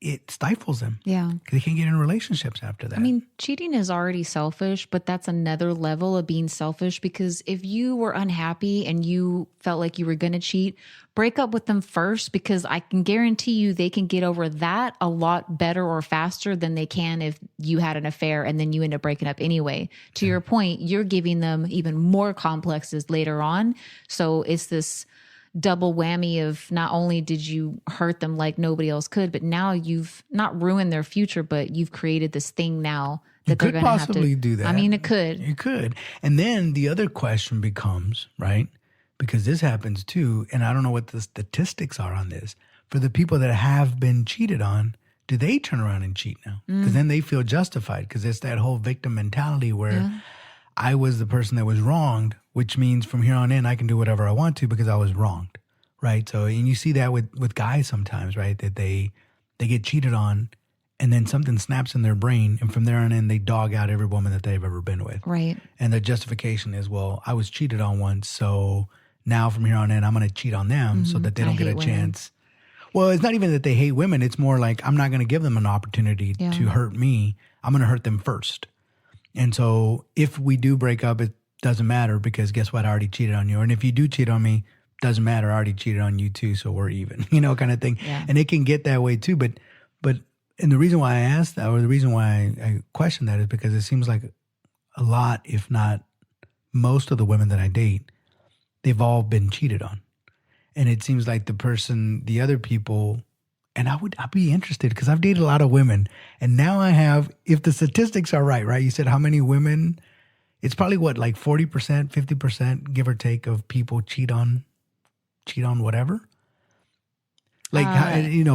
It stifles them. Yeah. Because they can't get in relationships after that. I mean, cheating is already selfish, but that's another level of being selfish, because if you were unhappy and you felt like you were going to cheat, break up with them first, because I can guarantee you they can get over that a lot better or faster than they can if you had an affair and then you end up breaking up anyway. To your point, you're giving them even more complexes later on. So it's this double whammy of not only did you hurt them like nobody else could, but now you've not ruined their future, but you've created this thing now that they're going to have to possibly do that. I mean, it could. You could. And then the other question becomes, right? Because this happens too, and I don't know what the statistics are on this. For the people that have been cheated on, do they turn around and cheat now? Because then they feel justified because it's that whole victim mentality where I was the person that was wronged, which means from here on in, I can do whatever I want to because I was wronged, right? So, and you see that with guys sometimes, right? That they get cheated on and then something snaps in their brain. And from there on in, they dog out every woman that they've ever been with. Right. And their justification is, well, I was cheated on once. So now from here on in, I'm going to cheat on them so that they don't get a chance. Well, it's not even that they hate women. It's more like I'm not going to give them an opportunity to hurt me. I'm going to hurt them first. And so if we do break up, it doesn't matter because guess what? I already cheated on you. And if you do cheat on me, doesn't matter. I already cheated on you too. So we're even, kind of thing. Yeah. And it can get that way too. But and the reason why I asked that or the reason why I question that is because it seems like a lot, if not most of the women that I date, they've all been cheated on. And it seems like the other people, and I'd be interested because I've dated a lot of women. And now I have, if the statistics are right? You said how many women, it's probably like 40%, 50%, give or take, of people cheat on whatever? Like,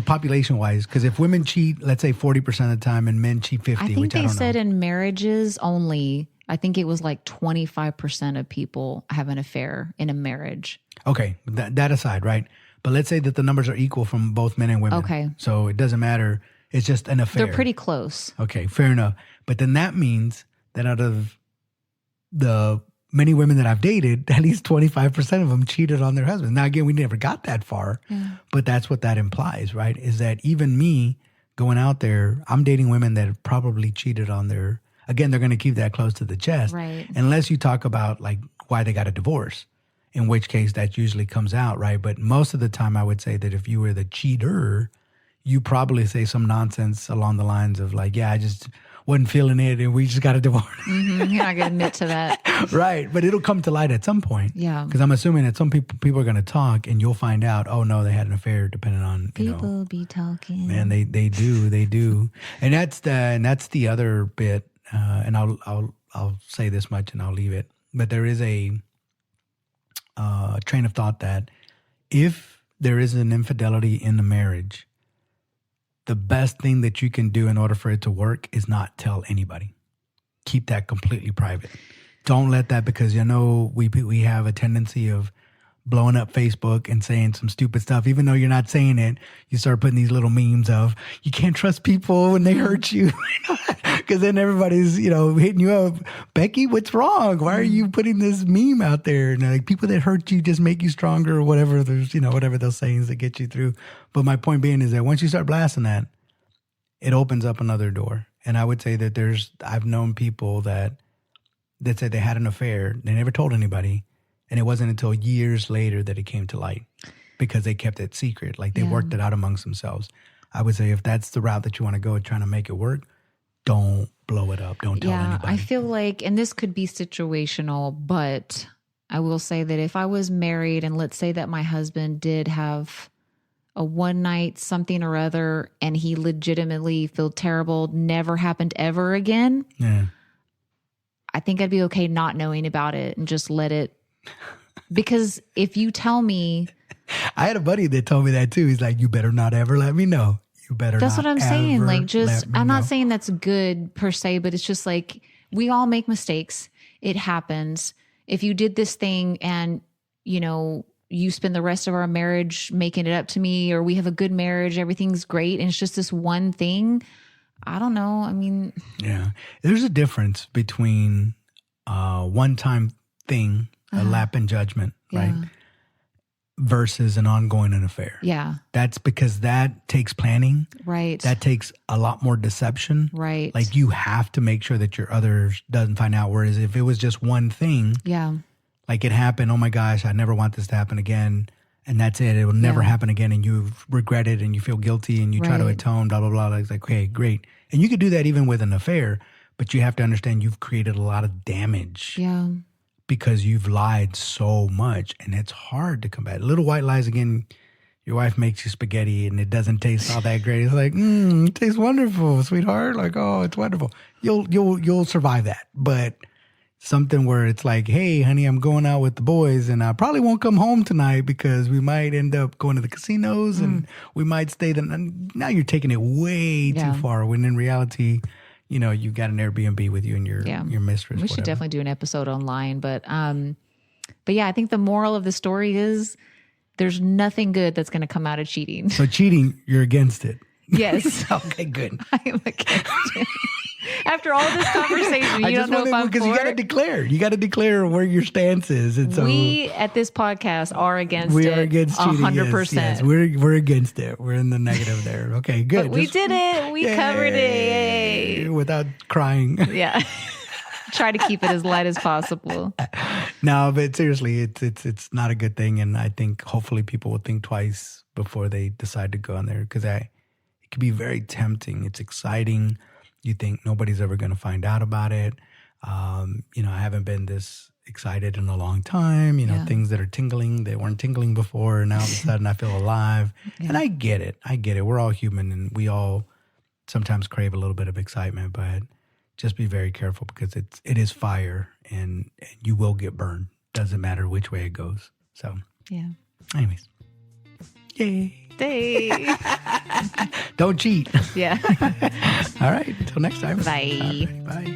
population wise, because if women cheat, let's say 40% of the time and men cheat 50%, I think they said in marriages only, I think it was like 25% of people have an affair in a marriage. Okay, that aside, right? But let's say that the numbers are equal from both men and women. Okay. So it doesn't matter. It's just an affair. They're pretty close. Okay, fair enough. But then that means that out of the many women that I've dated, at least 25% of them cheated on their husbands. Now, again, we never got that far, but that's what that implies, right? Is that even me going out there, I'm dating women that have probably cheated on their, again, they're going to keep that close to the chest. Right. Unless you talk about like why they got a divorce, in which case that usually comes out, right? But most of the time I would say that if you were the cheater, you probably say some nonsense along the lines of like, yeah, I just wasn't feeling it and we just got a divorce. You're not going to admit to that. Right. But it'll come to light at some point. Yeah. Because I'm assuming that some people are going to talk and you'll find out, oh, no, they had an affair depending on, People be talking. Man, they do. And that's the other bit. And I'll say this much and I'll leave it. But there is a train of thought that if there is an infidelity in the marriage, the best thing that you can do in order for it to work is not tell anybody. Keep that completely private. Don't let that, because we have a tendency of blowing up Facebook and saying some stupid stuff. Even though you're not saying it, you start putting these little memes of you can't trust people when they hurt you. Because then everybody's, hitting you up. Becky, what's wrong? Why are you putting this meme out there? And like, people that hurt you just make you stronger or whatever. There's, whatever those sayings that get you through. But my point being is that once you start blasting that, it opens up another door. And I would say that I've known people that said they had an affair. They never told anybody. And it wasn't until years later that it came to light because they kept it secret. Like they worked it out amongst themselves. I would say if that's the route that you want to go trying to make it work, don't blow it up. Don't tell anybody. I feel like, and this could be situational, but I will say that if I was married and let's say that my husband did have a one night something or other and he legitimately felt terrible, never happened ever again. Yeah. I think I'd be okay not knowing about it and just let it. Because if you tell me, I had a buddy that told me that too. He's like, you better not ever let me know. You better that's not what I'm saying. Like, just, I'm not know. saying that's good per se, but it's just like, we all make mistakes. It happens. If you did this thing and, you spend the rest of our marriage making it up to me, or we have a good marriage, everything's great, and it's just this one thing. I don't know. I mean, yeah, there's a difference between one-time thing, a lap in judgment, right? Versus an ongoing affair. Yeah. That's because that takes planning. Right. That takes a lot more deception. Right. Like you have to make sure that your other doesn't find out. Whereas if it was just one thing, like it happened, oh my gosh, I never want this to happen again. And that's it. It will never happen again. And you regret it and you feel guilty and you try to atone, blah, blah, blah. It's like, okay, great. And you could do that even with an affair, but you have to understand you've created a lot of damage. Yeah. Because you've lied so much and it's hard to combat. Little white lies again. Your wife makes you spaghetti and it doesn't taste all that great. It's like, it tastes wonderful, sweetheart. Like, oh, it's wonderful. You'll survive that. But something where it's like, hey, honey, I'm going out with the boys and I probably won't come home tonight because we might end up going to the casinos and we might stay there. Now you're taking it way too far when in reality, you know, you got an Airbnb with you and your mistress. We should definitely do an episode online. But yeah, I think the moral of the story is there's nothing good that's going to come out of cheating. So cheating, you're against it. Yes. Okay, good. I am against it. After all this conversation, you don't know if I'm because you got to declare. You got to declare where your stance is. And so we at this podcast are against it. We are against cheating. 100%. Yes. We're against it. We're in the negative there. Okay, good. But we did it. We covered it without crying. Yeah. Try to keep it as light as possible. No, but seriously, it's not a good thing, and I think hopefully people will think twice before they decide to go on there because it can be very tempting. It's exciting. You think nobody's ever going to find out about it. You know, I haven't been this excited in a long time. You know, things that are tingling, they weren't tingling before. And now all of a sudden I feel alive. And I get it. We're all human and we all sometimes crave a little bit of excitement, but just be very careful because it is fire and you will get burned. Doesn't matter which way it goes. So, anyways. Yay. Don't cheat. Yeah. All right. Until next time. Bye. Bye.